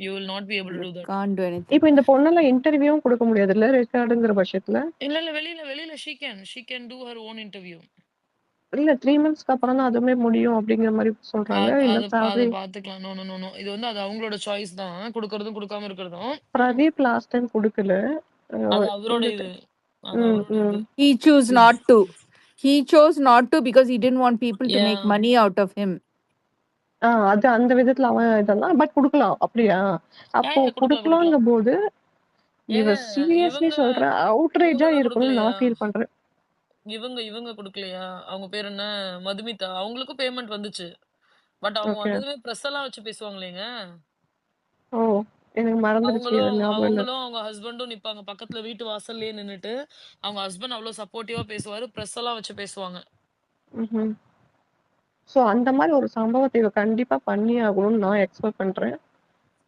you will not be able to You do that. can't do anything. இப்ப இந்த பொண்ணெல்லாம் இன்டர்வியூவும் கொடுக்க முடியாது இல்ல ரெக்கார்டுங்கிற பட்சத்துல. இல்ல வெளியில she can do her own interview. இல்ல 3 மந்த்ஸ்க்கு அப்புறம் தான் அதுவுமே முடியும் அப்படிங்கிற மாதிரி சொல்றாங்க. இல்ல அது சாவி பாத்துக்கலாம். நோ. இது வந்து அது அவங்களோட சாய்ஸ் தான். குடுக்கறதும் குடுக்காம இருக்கிறதும். பிரதீப் லாஸ்ட் டைம் குடுக்கல. அது அவரோட இது. அது ம், அவரோட ம். இது. He chose not to. He chose not to because he didn't want people to make Yeah. money out of him. அது அந்த விதத்துல அவன் இதெல்லாம் பட் குடுக்கலாம் அப்படியா? அப்போ குடுக்கலாம். குடுக்கலாங்கும் போது இவ ஏங்க சீரியஸ்லி சொல்ற அவுட்ரேஜா இவங்க இருக்கணும்னு குடுக்கலையா? நான் ஃபீல் பண்றேன். இவங்க குடுக்கலையா? அவங்க பேர் என்ன? மதுமிதா. அவங்களுக்கும் பேமெண்ட் வந்துச்சு. பட் அவங்க ஓகே. வந்ததுமே பிரஸ் எல்லாம் வச்சு பேசுவாங்களேங்க. ஓ எனக்கு மறந்துருச்சு. இது ஞாபகம் இல்ல. அவங்களும் அவங்க ஹஸ்பண்டும் நிப்பாங்க. பக்கத்துல வீட்டு வாசல்லயே நின்னுட்டு, அவங்க ஹஸ்பண்ட் அவ்ளோ சப்போர்ட்டிவா பேசுவாரு. பிரஸ் எல்லாம் வச்சு பேசுவாங்க. ம்ஹ்ம். சோ அந்த மாதிரி ஒரு சம்பவத்தை இவ கண்டிப்பா பண்ணியே ஆகணும்னு நான் எக்ஸ்பெக்ட் பண்றேன்.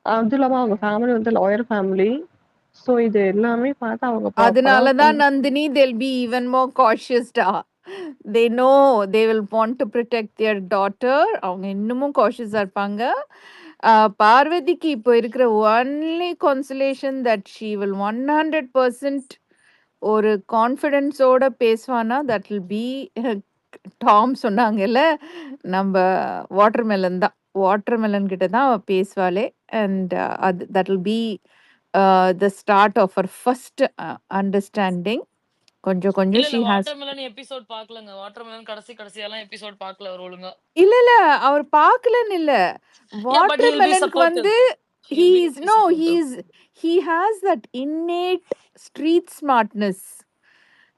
அது இல்லாம அவங்க ஃபேமிலி வந்து லாயர் ஃபேமிலி. சோ இது எல்லாமே பார்த்து அவங்க ப்ராப்பரா அதனால தான் Nandini they'll be even more cautious டா. They know they will want to protect their daughter. அவங்க இன்னமும் cautious-ஆ இருப்பாங்க. பார்வதிக்கு இப்போ இருக்கிற only consolation that she will 100% ஒரு கான்ஃபிடன்ஸோட பேசுவானா that will be டாம் சொன்னாங்கல்ல, நம்ம வாட்டர்மெலன் தான். வாட்டர்மெலன் கிட்ட தான் அவ பேசுவாளே. அண்ட் அது that will be the start of her first understanding. கொஞ்சம் கொஞ்சம் இல்ல she has. வாட்டர்மெலன் எபிசோட் பார்க்கலங்க. வாட்டர்மெலன் கடைசியாலாம் எபிசோட் பார்க்கல அவர் ஒழுங்கா. இல்ல அவர் பார்க்கலன்னு இல்ல. but he'll be வாட்டர்மெலனுக்கு supportive. வந்து he He'll be is no supportive. he has that innate street smartness.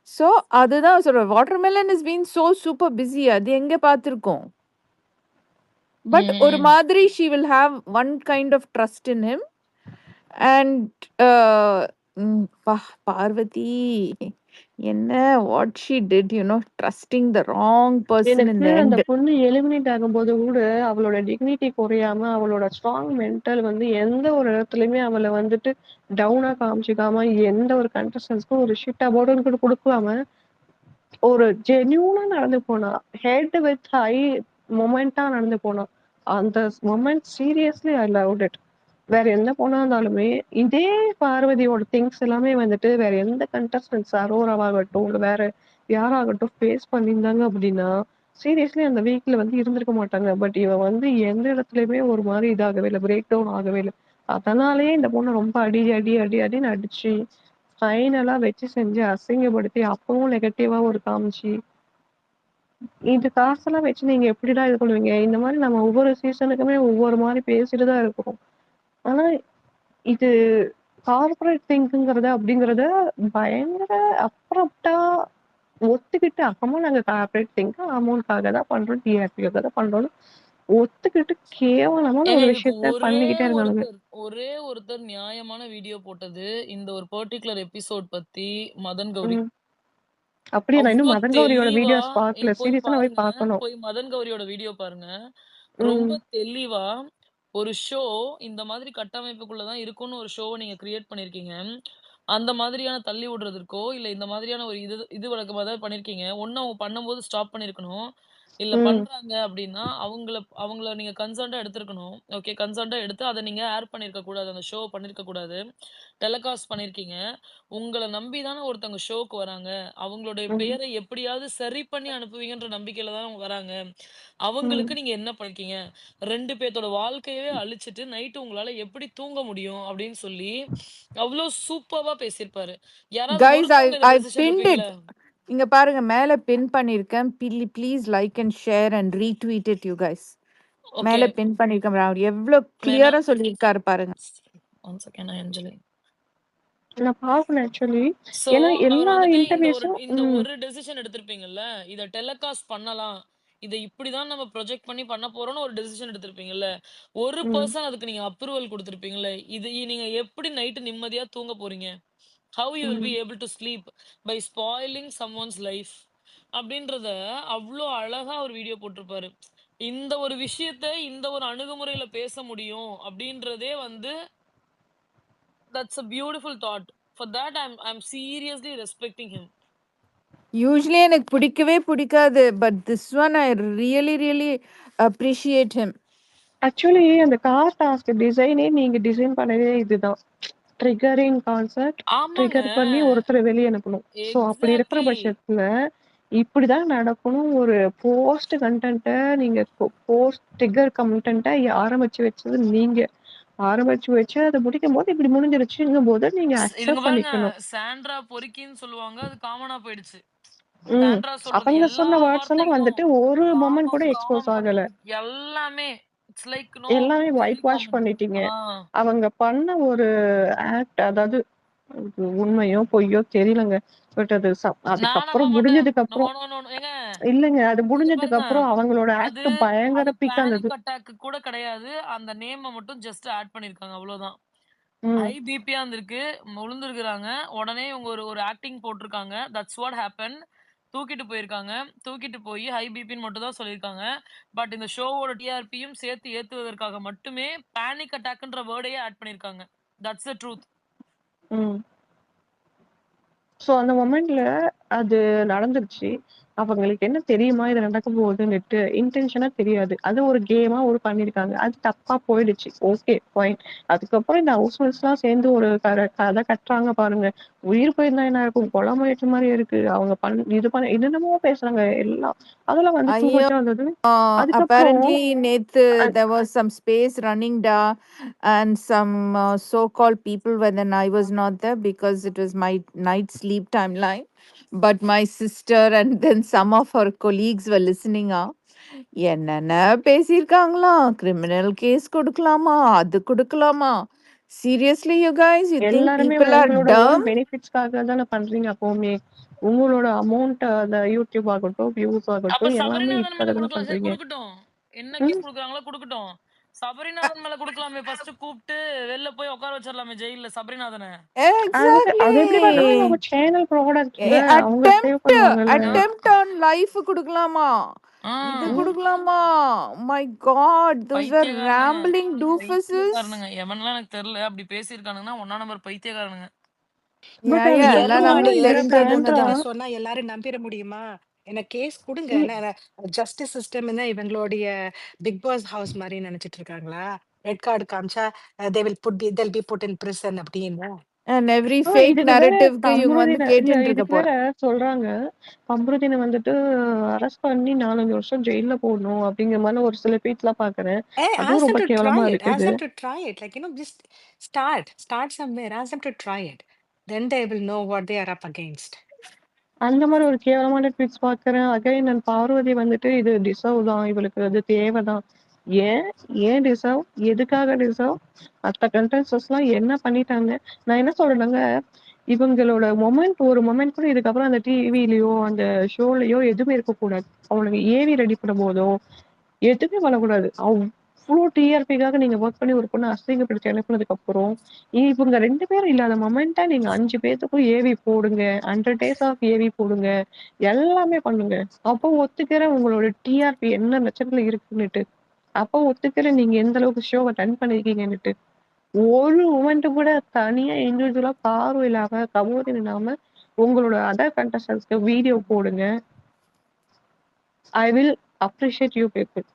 So அதுதான் சொல்றேன். Watermelon is been so super busy. அது எங்க பார்த்திருக்கோம். But ஒரு மாதிரி she will have one kind of trust in him. And Parvati என்ன what she did trusting the wrong person in எனக்கு த அந்த எண்ட். பொண்ணு எலிமினேட் ஆகும்போது கூட அவளோட டிக்னிட்டி குறையாம, அவளோட ஸ்ட்ராங் மென்டல் வந்து எந்த ஒரு இடத்துலயுமே அவள வந்துட்டு டவுனா காமிச்சுக்காம, எந்த ஒரு கண்டஸ்டன்ட்ஸ்க்கும் ஒரு ஷிட் அபவுட்ன்னு கூட குடுக்காம, ஒரு ஜென்யூனா நடந்து போனா. ஹெட் வித் ஹை மொமெண்ட்டா நடந்து போனா. அந்த moment seriously I loved it. வேற எந்த பொண்ணா இருந்தாலுமே, இதே பார்வதியோட திங்ஸ் எல்லாமே வந்துட்டு வேற எந்த கண்டஸ்டன்ட்ஸ் அரோராவாகட்டும், இல்ல வேற யாராகட்டும் ஃபேஸ் பண்ணியிருந்தாங்க அப்படின்னா, சீரியஸ்லி அந்த வீக்ல வந்து இருந்திருக்க மாட்டாங்க. பட் இவ வந்து எந்த இடத்துலயுமே ஒரு மாரி இதாகவே இல்ல. பிரேக் டவுன் ஆகவே இல்ல. அதனாலேயே இந்த பொண்ண ரொம்ப அடி, அடி, அடி, அடின்னு அடிச்சு, ஃபைனலா வச்சு செஞ்சு அசிங்கப்படுத்தி, அப்பவும் நெகட்டிவா ஒரு காமிச்சு, இது காசெல்லாம் வச்சு நீங்க எப்படிடா இது பண்ணுவீங்க? இந்த மாரி நம்ம ஒவ்வொரு சீசனுக்குமே ஒவ்வொரு மாரி பேசிட்டு தான் இருக்கோம். ஆனா இது கார்ப்பரேட் திங்க்ங்கிறது அப்படிங்கிறத பயங்கர அப்ரப்ட்டா ஒத்துக்கிட்டு, அப்பமா நாங்க கார்ப்பரேட் திங்க் அமௌண்ட்காக தான் பண்றோம், டிஆர்பிக்காக தான் பண்றோம்னு ஒத்துக்கிட்டு கேவலமான ஏங்க ஒரு இதுக்கு விஷயத்த பண்ணிக்கிட்டே இருக்கானுங்க. ஒரே ஒருத்தர் நியாயமான வீடியோ போட்டது இந்த ஒரு பர்ட்டிகுலர் எபிசோட் பத்தி மதன் கௌரி. ம். அப்படியே நான் இன்னும் அவ்ளோ மதன் கௌரியோட தெளிவா வீடியோஸ் பார்க்கல. போய் சீரியஸா நான் போய் பாருங்க. பார்க்கணும். போய் மதன் கௌரியோட வீடியோ பாருங்க. ரொம்ப ம். தெளிவா ஒரு ஷோ இந்த மாதிரி கட்டமைப்புக்குள்ள தான் இருக்கும்னு ஒரு ஷோவ நீங்க கிரியேட் பண்ணியிருக்கீங்க. அந்த மாதிரியான தள்ளி விடுறதற்கோ, இல்ல இந்த மாதிரியான ஒரு இது வழக்கமா தான் பண்ணியிருக்கீங்க. ஒண்ணு அவங்க பண்ணும்போது ஸ்டாப் பண்ணியிருக்கணும். இல்ல ம். பண்றாங்க அப்டின்னா, அவங்கள நீங்க கன்சர்ன்டா எடுத்திருக்கணும். ஓகே கன்சர்ன்டா எடுத்து அத நீங்க ஏர் பண்ணியிருக்க கூடாது. அந்த ஷோ பண்ணியிருக்க கூடாது. டெலிகாஸ்ட் பண்ணியிருக்கீங்க. உங்கள நம்பி தானே ஒருத்தவங்க ஷோக்கு வராங்க. அவங்களுடைய ம். பெயரை எப்படியாவது சரி பண்ணி அனுப்புவீங்கன்ற நம்பிக்கையில தான் அவங்க வராங்க. ம். அவங்களுக்கு நீங்க என்ன பண்ணிருக்கீங்க? 2 பேத்தோட வாழ்க்கையவே அழிச்சுட்டு நைட்டு உங்களால எப்படி தூங்க முடியும்? அப்படின்னு சொல்லி அவ்ளோ சூப்பர்வா பேசியிருப்பாரு. யாராவது கைஸ், ஒருத்தவங்க இந்த ஐ டெசிஷன் பின்ட் இட். எடுப்பீங்களா? இங்க பாருங்க, மேல பின் பண்ணிருக்கேன். Please like and share and retweet it you guys. Okay. மேல பின் பண்ணிருக்கேன். அவர் எவ்வளவு வேணா கிளியரா சொல்லியிருக்காரு பாருங்க. ஒன் செகண்ட் அஞ்சலி. நான் பார்க்கணும் ஆக்சுவலி. சோ, ஏன்னா அவர் எல்லா வந்துட்டு இன்டர்வியூஸும் இந்த ஒரு டெசிஷன் எடுத்திருப்பீங்கல்ல. இத டெலிகாஸ்ட் பண்ணலாம். இத இப்படிதான் நம்ம ப்ரொஜெக்ட் பண்ணி பண்ண போறோம்னு ஒரு டெசிஷன் எடுத்திருப்பீங்கல்ல. ஒரு ம். பெர்சன் அதுக்கு நீங்க அப்ரூவல் குடுத்திருப்பீங்கல்ல. இது நீங்க எப்படி நைட் நிம்மதியா தூங்க போறீங்க? How you will hmm. Be able to sleep by spoiling someone's life அப்படின்றத அவ்ளோ அழகா ஒரு வீடியோ போட்டிருப்பாரு. இந்த ஒரு விஷயத்த இந்த ஒரு அணுகுமுறையில பேச முடியும் அப்படின்றதே வந்து that's a beautiful thought. For that I'm seriously respecting him. Usually எனக்கு பிடிக்கவே பிடிக்காது. But this one I really appreciate him. Actually அந்த கார் டாஸ்க் டிசைனே நீங்க டிசைன் பண்ணதே இதுதான். ட்ரிகரிங் கான்செப்ட் ஆமாங்க. ட்ரிகர் பண்ணி ஒருத்தர வெளிய அனுப்பணும். ஸோ அப்படி இருக்கிற எக்ஸாக்ட்லி. பட்சத்துல இப்படிதான் நடக்கணும். ஒரு போஸ்ட் கன்டென்ட்ட நீங்க போஸ்ட் ட்ரிகர் கன்டென்ட்ட ஆரம்பிச்சு வச்சது நீங்க. ஆரம்பிச்சு வச்சு அத முடிக்கும்போது இப்படி முடிஞ்சிருச்சுங்கும்போது நீங்க இதுங்க அக்செப்ட் பாருங்க. பண்ணிக்கணும். சாண்ட்ரா பொறுக்கின்னு சொல்லுவாங்க. அது காமனா போயிடுச்சு. ம். சாண்ட்ரா சொல்றது அவங்க எல்லா சொன்ன வேர்ட்ஸ் எல்லாம் வார்த்தைகளும் வந்துட்டு ஒரு மொமெண்ட் கூட காமம், எக்ஸ்போஸ் காமம், ஆகல. காமம் எல்லாமே இட்ஸ் லைக் எல்லாமே வெரி ஒயிட் வாஷ் காமன். பண்ணிட்டீங்க. ஆ. அவங்க பண்ண ஒரு ஆக்ட், அதாவது அது உண்மையோ பொய்யோ தெரியலங்க. பட் அது நான் நம்ப அதுக்கப்புறம் மாட்டேன். முடிஞ்சதுக்கு நோ, அப்புறம் நோ, நோ. நோ. ஏங்க இல்லங்க. அது இங்க முடிஞ்சதுக்கு பாருங்க. அப்புறம் அவங்களோட அது ஆக்ட் பயங்கர அது பீக்கா இருந்தது. பேனிக் அட்டாக் கூட கிடையாது. அந்த நேம மட்டும் ஜஸ்ட் ஆட் பண்ணிருக்காங்க. அவ்வளவுதான். ம். ஹை பிபியா இருந்திருக்கு. விழுந்திருக்காங்க. உடனே இவங்க ஒரு ஒரு ஆக்டிங் போட்டிருக்காங்க. That's what happen. தூக்கிட்டு போயிருக்காங்க. தூக்கிட்டு போய் ஹை பிபின்னு மட்டும் தான் சொல்லியிருக்காங்க. பட் இந்த ஷோவோட டிஆர்பியும் சேர்த்து ஏத்துவதற்காக மட்டுமே பேனிக் அட்டாக்ன்ற வேர்டையே ஆட் பண்ணிருக்காங்க. That's the truth. ம். ஸோ அந்த மொமெண்ட்ல அது நடந்துருச்சு. அவங்களுக்கு என்ன தெரியுமா இது நடக்க போகுதுன்னுட்டு இன்டென்ஷனா தெரியாது. அது ஒரு கேமா ஒரு பண்ணியிருக்காங்க. அது தப்பா போயிடுச்சு. Okay fine. அதுக்கப்புறம் இந்த ஹவுஸ்மேட்ஸ்லாம் சேர்ந்து ஒரு கதை கட்டுறாங்க பாருங்க. உயிர் போயிருந்தா என்ன இருக்கும்? கொலை முயற்சி மாரி இருக்கு. அவங்க இது பண்ண என்னென்னமோ பேசுறாங்க எல்லாம். அதெல்லாம் வந்து டூ ஐயோ! மச்சா இருந்தது. அதுக்கப்புறம் Apparently நேத்து அ there was some space running down and some so-called people when then I was not there because it was my night sleep timeline. But my sister and then some of her colleagues were listening up. என்னென்ன பேசியிருக்காங்களாம், criminal case கொடுக்கலாமா, அது கொடுக்கலாமா. Seriously, you guys, you think எல்லாருமே people are உங்களோட own dumb? பெனிஃபிட்ஸ்க்காக தானே பண்றீங்க அப்பவுமே. உங்களோட அமௌண்ட் அந்த யூடியூப் ஆகட்டும், வியூஸ் அப்ப ஆகட்டும் எல்லாமே சபரிநாதன் இதுக்காக மட்டும் தானே கொடுக்கலாம். சரி பண்றீங்க. குடுக்கட்டும். என்ன ம். கேஸ் குடுக்குறாங்களோ குடுக்கட்டும். சபரிநாதன் மேல குடுக்கலாமே. ஃபர்ஸ்ட் கூப்பிட்டு வெளில போய் உட்கார வச்சிடலாமே ஜெயில்ல சபரிநாதனை. அது எப்படி பார்த்தாலும் எக்ஸாக்ட்லி. அவங்க சேனல் ப்ராடக்ட்ல அவங்க சேவ் அட்டெம்ப்ட் பண்ணுவாங்கல்ல. அட்டெம்ப்ட் ஆன் லைஃப் குடுக்கலாமா, இது ஆஹ் குடுக்கலாமா? மை காட், those are பைத்தியக்காரனுங்க rambling doofuses. பைத்தியக்காரனுங்க எவன்லாம் எனக்கு தெரியல. அப்படி பேசியிருக்கானுங்கன்னா 1ஆம் நம்பர் பைத்தியக்காரனுங்க. பட் Yeah, அது yeah, எல்லாம் எவ்வளவு நமக்கு நாள் தெரிஞ்சதுன்னு சாண்ட்ரா தான். சொன்னா எல்லாரும் நம்பிட முடியுமா? எனக்கு கேஸ் கொடுங்க. ம், என்ன ஜஸ்டிஸ் சிஸ்டம் இவங்களுடைய பிக் பாஸ் ஹவுஸ் மாதிரி நினைச்சிட்டு இருக்காங்களா? ரெட் கார்டு காமிச்சா they'll be put in prison அப்படின்னு. And every fake இதுக்கு வேற narrativeக்கு இவங்க வந்து கமருதீனை இல்ல கேட்டுட்டு இருக்க இதுக்கு வேற சொல்றாங்க, கமருதீனை வந்துட்டு அரெஸ்ட் பண்ணி 4 வருஷம் ஜெயில்ல போடணும் அப்படிங்கிற மாதிரி ஒரு சில ட்வீட்ஸ் எல்லாம் பாக்குறேன். Ask அதுவும் them ரொம்ப to try கேவலமா it. Ask இருக்குது. them to try it. Just start somewhere. Ask them to try it. Then they will know what they are up against. அந்த மாதிரி ஒரு கேவலமான ட்வீட்ஸ் பாக்குறேன். அகைன் நான் பார்வதி வந்துட்டு இது டிசர்வ் தான், இவளுக்கு அது தேவைதான். ஏன் ஏன் டிசர்வ், எதுக்காக டிசர்வ்? மற்ற கண்டெஸ்டன்ஸ் எல்லாம் என்ன பண்ணிட்டாங்க? நான் என்ன சொல்றேன்னாங்க, இவங்களோட ஒரு மொமெண்ட் கூட இதுக்கப்புறம் அந்த டிவிலயோ அந்த ஷோலயோ எதுவுமே இருக்கக்கூடாது. அவனுக்கு ஏவி ரெடி பண்ணும் போதோ எதுவுமே பண்ணக்கூடாது. அவ்வளோ டிஆர்பிக்காக நீங்க ஒர்க் பண்ணி ஒரு பொண்ணை அசிங்கப்படுத்தி அனுப்புனதுக்கு அப்புறம் இவங்க 2 பேரும் இல்லாத மொமெண்ட்டா நீங்க 5 பேத்துக்கும் ஏவி போடுங்க, 100 டேஸ் ஆஃப் ஏவி போடுங்க, எல்லாமே பண்ணுங்க. அப்போ ஒத்துக்கிறேன் உங்களோட டிஆர்பி என்ன லட்சத்துல இருக்குன்னுட்டு. அப்போ ஒத்துக்கிறேன் நீங்க எந்த அளவுக்கு ஷோவை ரன் பண்ணிருக்கீங்கன்னுட்டு. ஒரு மொமெண்ட் கூட தனியா இண்டிவிஜுவலா பார்வை இல்லாம கமோதின் இல்லாம உங்களோட அதர் கண்டஸ்டன்ஸ்க்கு வீடியோ போடுங்க. I will appreciate you people.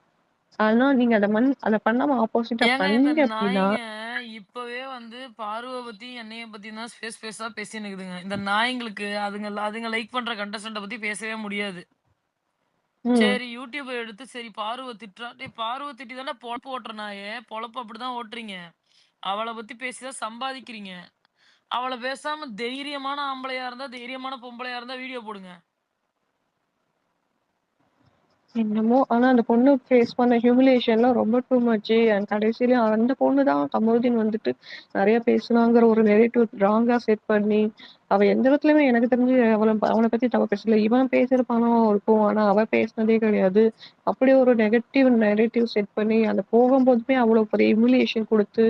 ஆனா நீங்க அத பண்ணாம ஆப்போசிட்டா ஏங்க இந்த பண்ணீங்க அப்படின்னா நாய்ங்க இப்பவே வந்து பார்வை பத்தி என்னைய பத்தி தான் ஸ்பேஸா பேசினுக்குதுங்க. இந்த நாய்ங்களுக்கு அதுங்க லைக் பண்ற கண்டஸ்டன்ட பத்தி பேசவே முடியாது. ம் சரி யூடியூப் எடுத்து சரி பார்வை திட்டுறா. டேய் பார்வை திட்டி தானே பொழப்பு ஓட்டுற நாயே. பொழப்பு அப்படிதான் ஓட்டுறீங்க. அவளை பத்தி பேசிதான் சம்பாதிக்கிறீங்க. அவளை பேசாம தைரியமான ஆம்பளையா இருந்தா தைரியமான பொம்பளையா இருந்தா வீடியோ போடுங்க. என்னமோ ஆனா அந்த பொண்ணு ஃபேஸ் பண்ண ஹியூமிலியேஷன்லாம் ரொம்ப டூ மச். கடைசியில அந்த பொண்ணு தான் கமருதீன் வந்துட்டு நிறைய பேசுனாங்கிற ஒரு நெரேட்டிவ் ராங்கா செட் பண்ணி அவ எந்த இடத்துலயுமே எனக்கு தெரிஞ்சு அவனை பத்தி தவ பேசல. இவன் பேசியிருப்பானோ இருக்கும், ஆனா அவ பேசினதே கிடையாது. அப்படி ஒரு நெகட்டிவ் நெரேட்டிவ் செட் பண்ணி அந்த போகும்போதுமே அவ்வளவு பெரிய ஹியூமிலியேஷன் கொடுத்து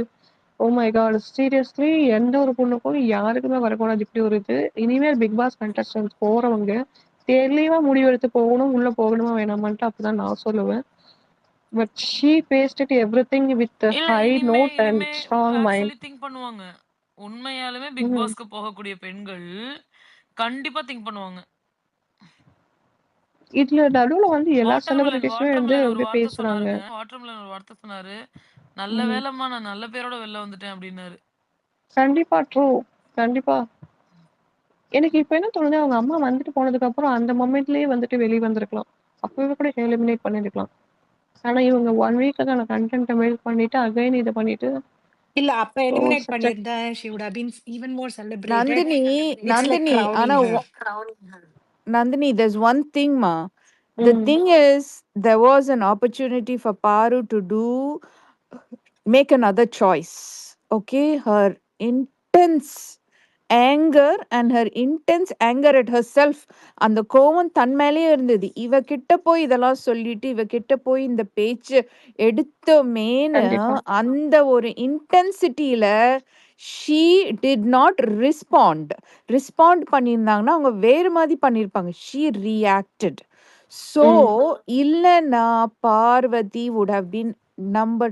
ஓ மை காட் சீரியஸ்லி எந்த ஒரு பொண்ணுக்கும் யாருக்குமே வரக்கூடாது இப்படி ஒரு இது. இனிமேல் பிக் பாஸ் கண்டஸ்டன்ஸ் போறவங்க தெளிவா முடிவெடுத்து போகணும், உள்ள போகணுமா வேணாமான்ட்டு அப்பதான் நான் சொல்லுவேன். But she faced it everything with இல்ல ஹை இனிமே நோட் அண்ட் இனிமே ஸ்ட்ராங் மைண்ட். ஆக்சுவலி திங்க் பண்ணுவாங்க. உண்மையாலுமே பிக் பாஸ்க்கு போகக்கூடிய பெண்கள் கண்டிப்பா திங்க் பண்ணுவாங்க. இதுல நடுவுல வந்து எல்லா வாட்டர்மெலன் செலிபிரிட்டிஸுமே வந்து வாட்டர்மெலன் ஒரு அப்படி வார்த்தை பேசுறாங்க. சொன்னாருங்க. வாட்டர்மெலன் ஒரு வார்த்தை சொன்னாரு. நல்ல ம். வேலைம்மா நான் நல்ல பேரோட வெளில வந்துட்டேன் அப்படின்னாரு. கண்டிப்பா ட்ரூ. கண்டிப்பா எனக்கு இப்ப என்ன தோணுது, அவங்க அம்மா வந்துட்டு போனதுக்கு அப்புறம் அந்த மொமெண்ட்லயே வந்துட்டு வெளிய வந்திருக்கலாம். அப்பவே கூட எலிமினேட் பண்ணிருக்கலாம். ஆனா இவங்க 1 வீக்குக்கான கண்டென்ட்ட மேக் பண்ணிட்டு அகைன் இத பண்ணிட்டு இல்ல அப்ப ஓ எலிமினேட் சச் a பண்ணிருந்தா she would have been even more celebrated. Nandini It's like Nandini ஆனா crowning her. Nandini, there's one thing, ma. The ம். thing is, there was an opportunity for Paru to make another choice. Okay, her intense anger and her intense anger at herself. அந்த கோவம் தன் மேலேயே இருந்தது. இவ கிட்ட போய் இதெல்லாம் சொல்லிட்டு இவ கிட்ட போய் இந்த பேச்சு எடுத்தோமேன்னு கண்டிப்பா. அந்த ஒரு இன்டென்சிட்டியில ஷீ டிட் நாட் ரெஸ்பாண்ட் பண்ணியிருந்தாங்கன்னா அவங்க வேறு மாதிரி பண்ணியிருப்பாங்க. She reacted. ஸோ ம். இல்லைன்னா Parvati would have been number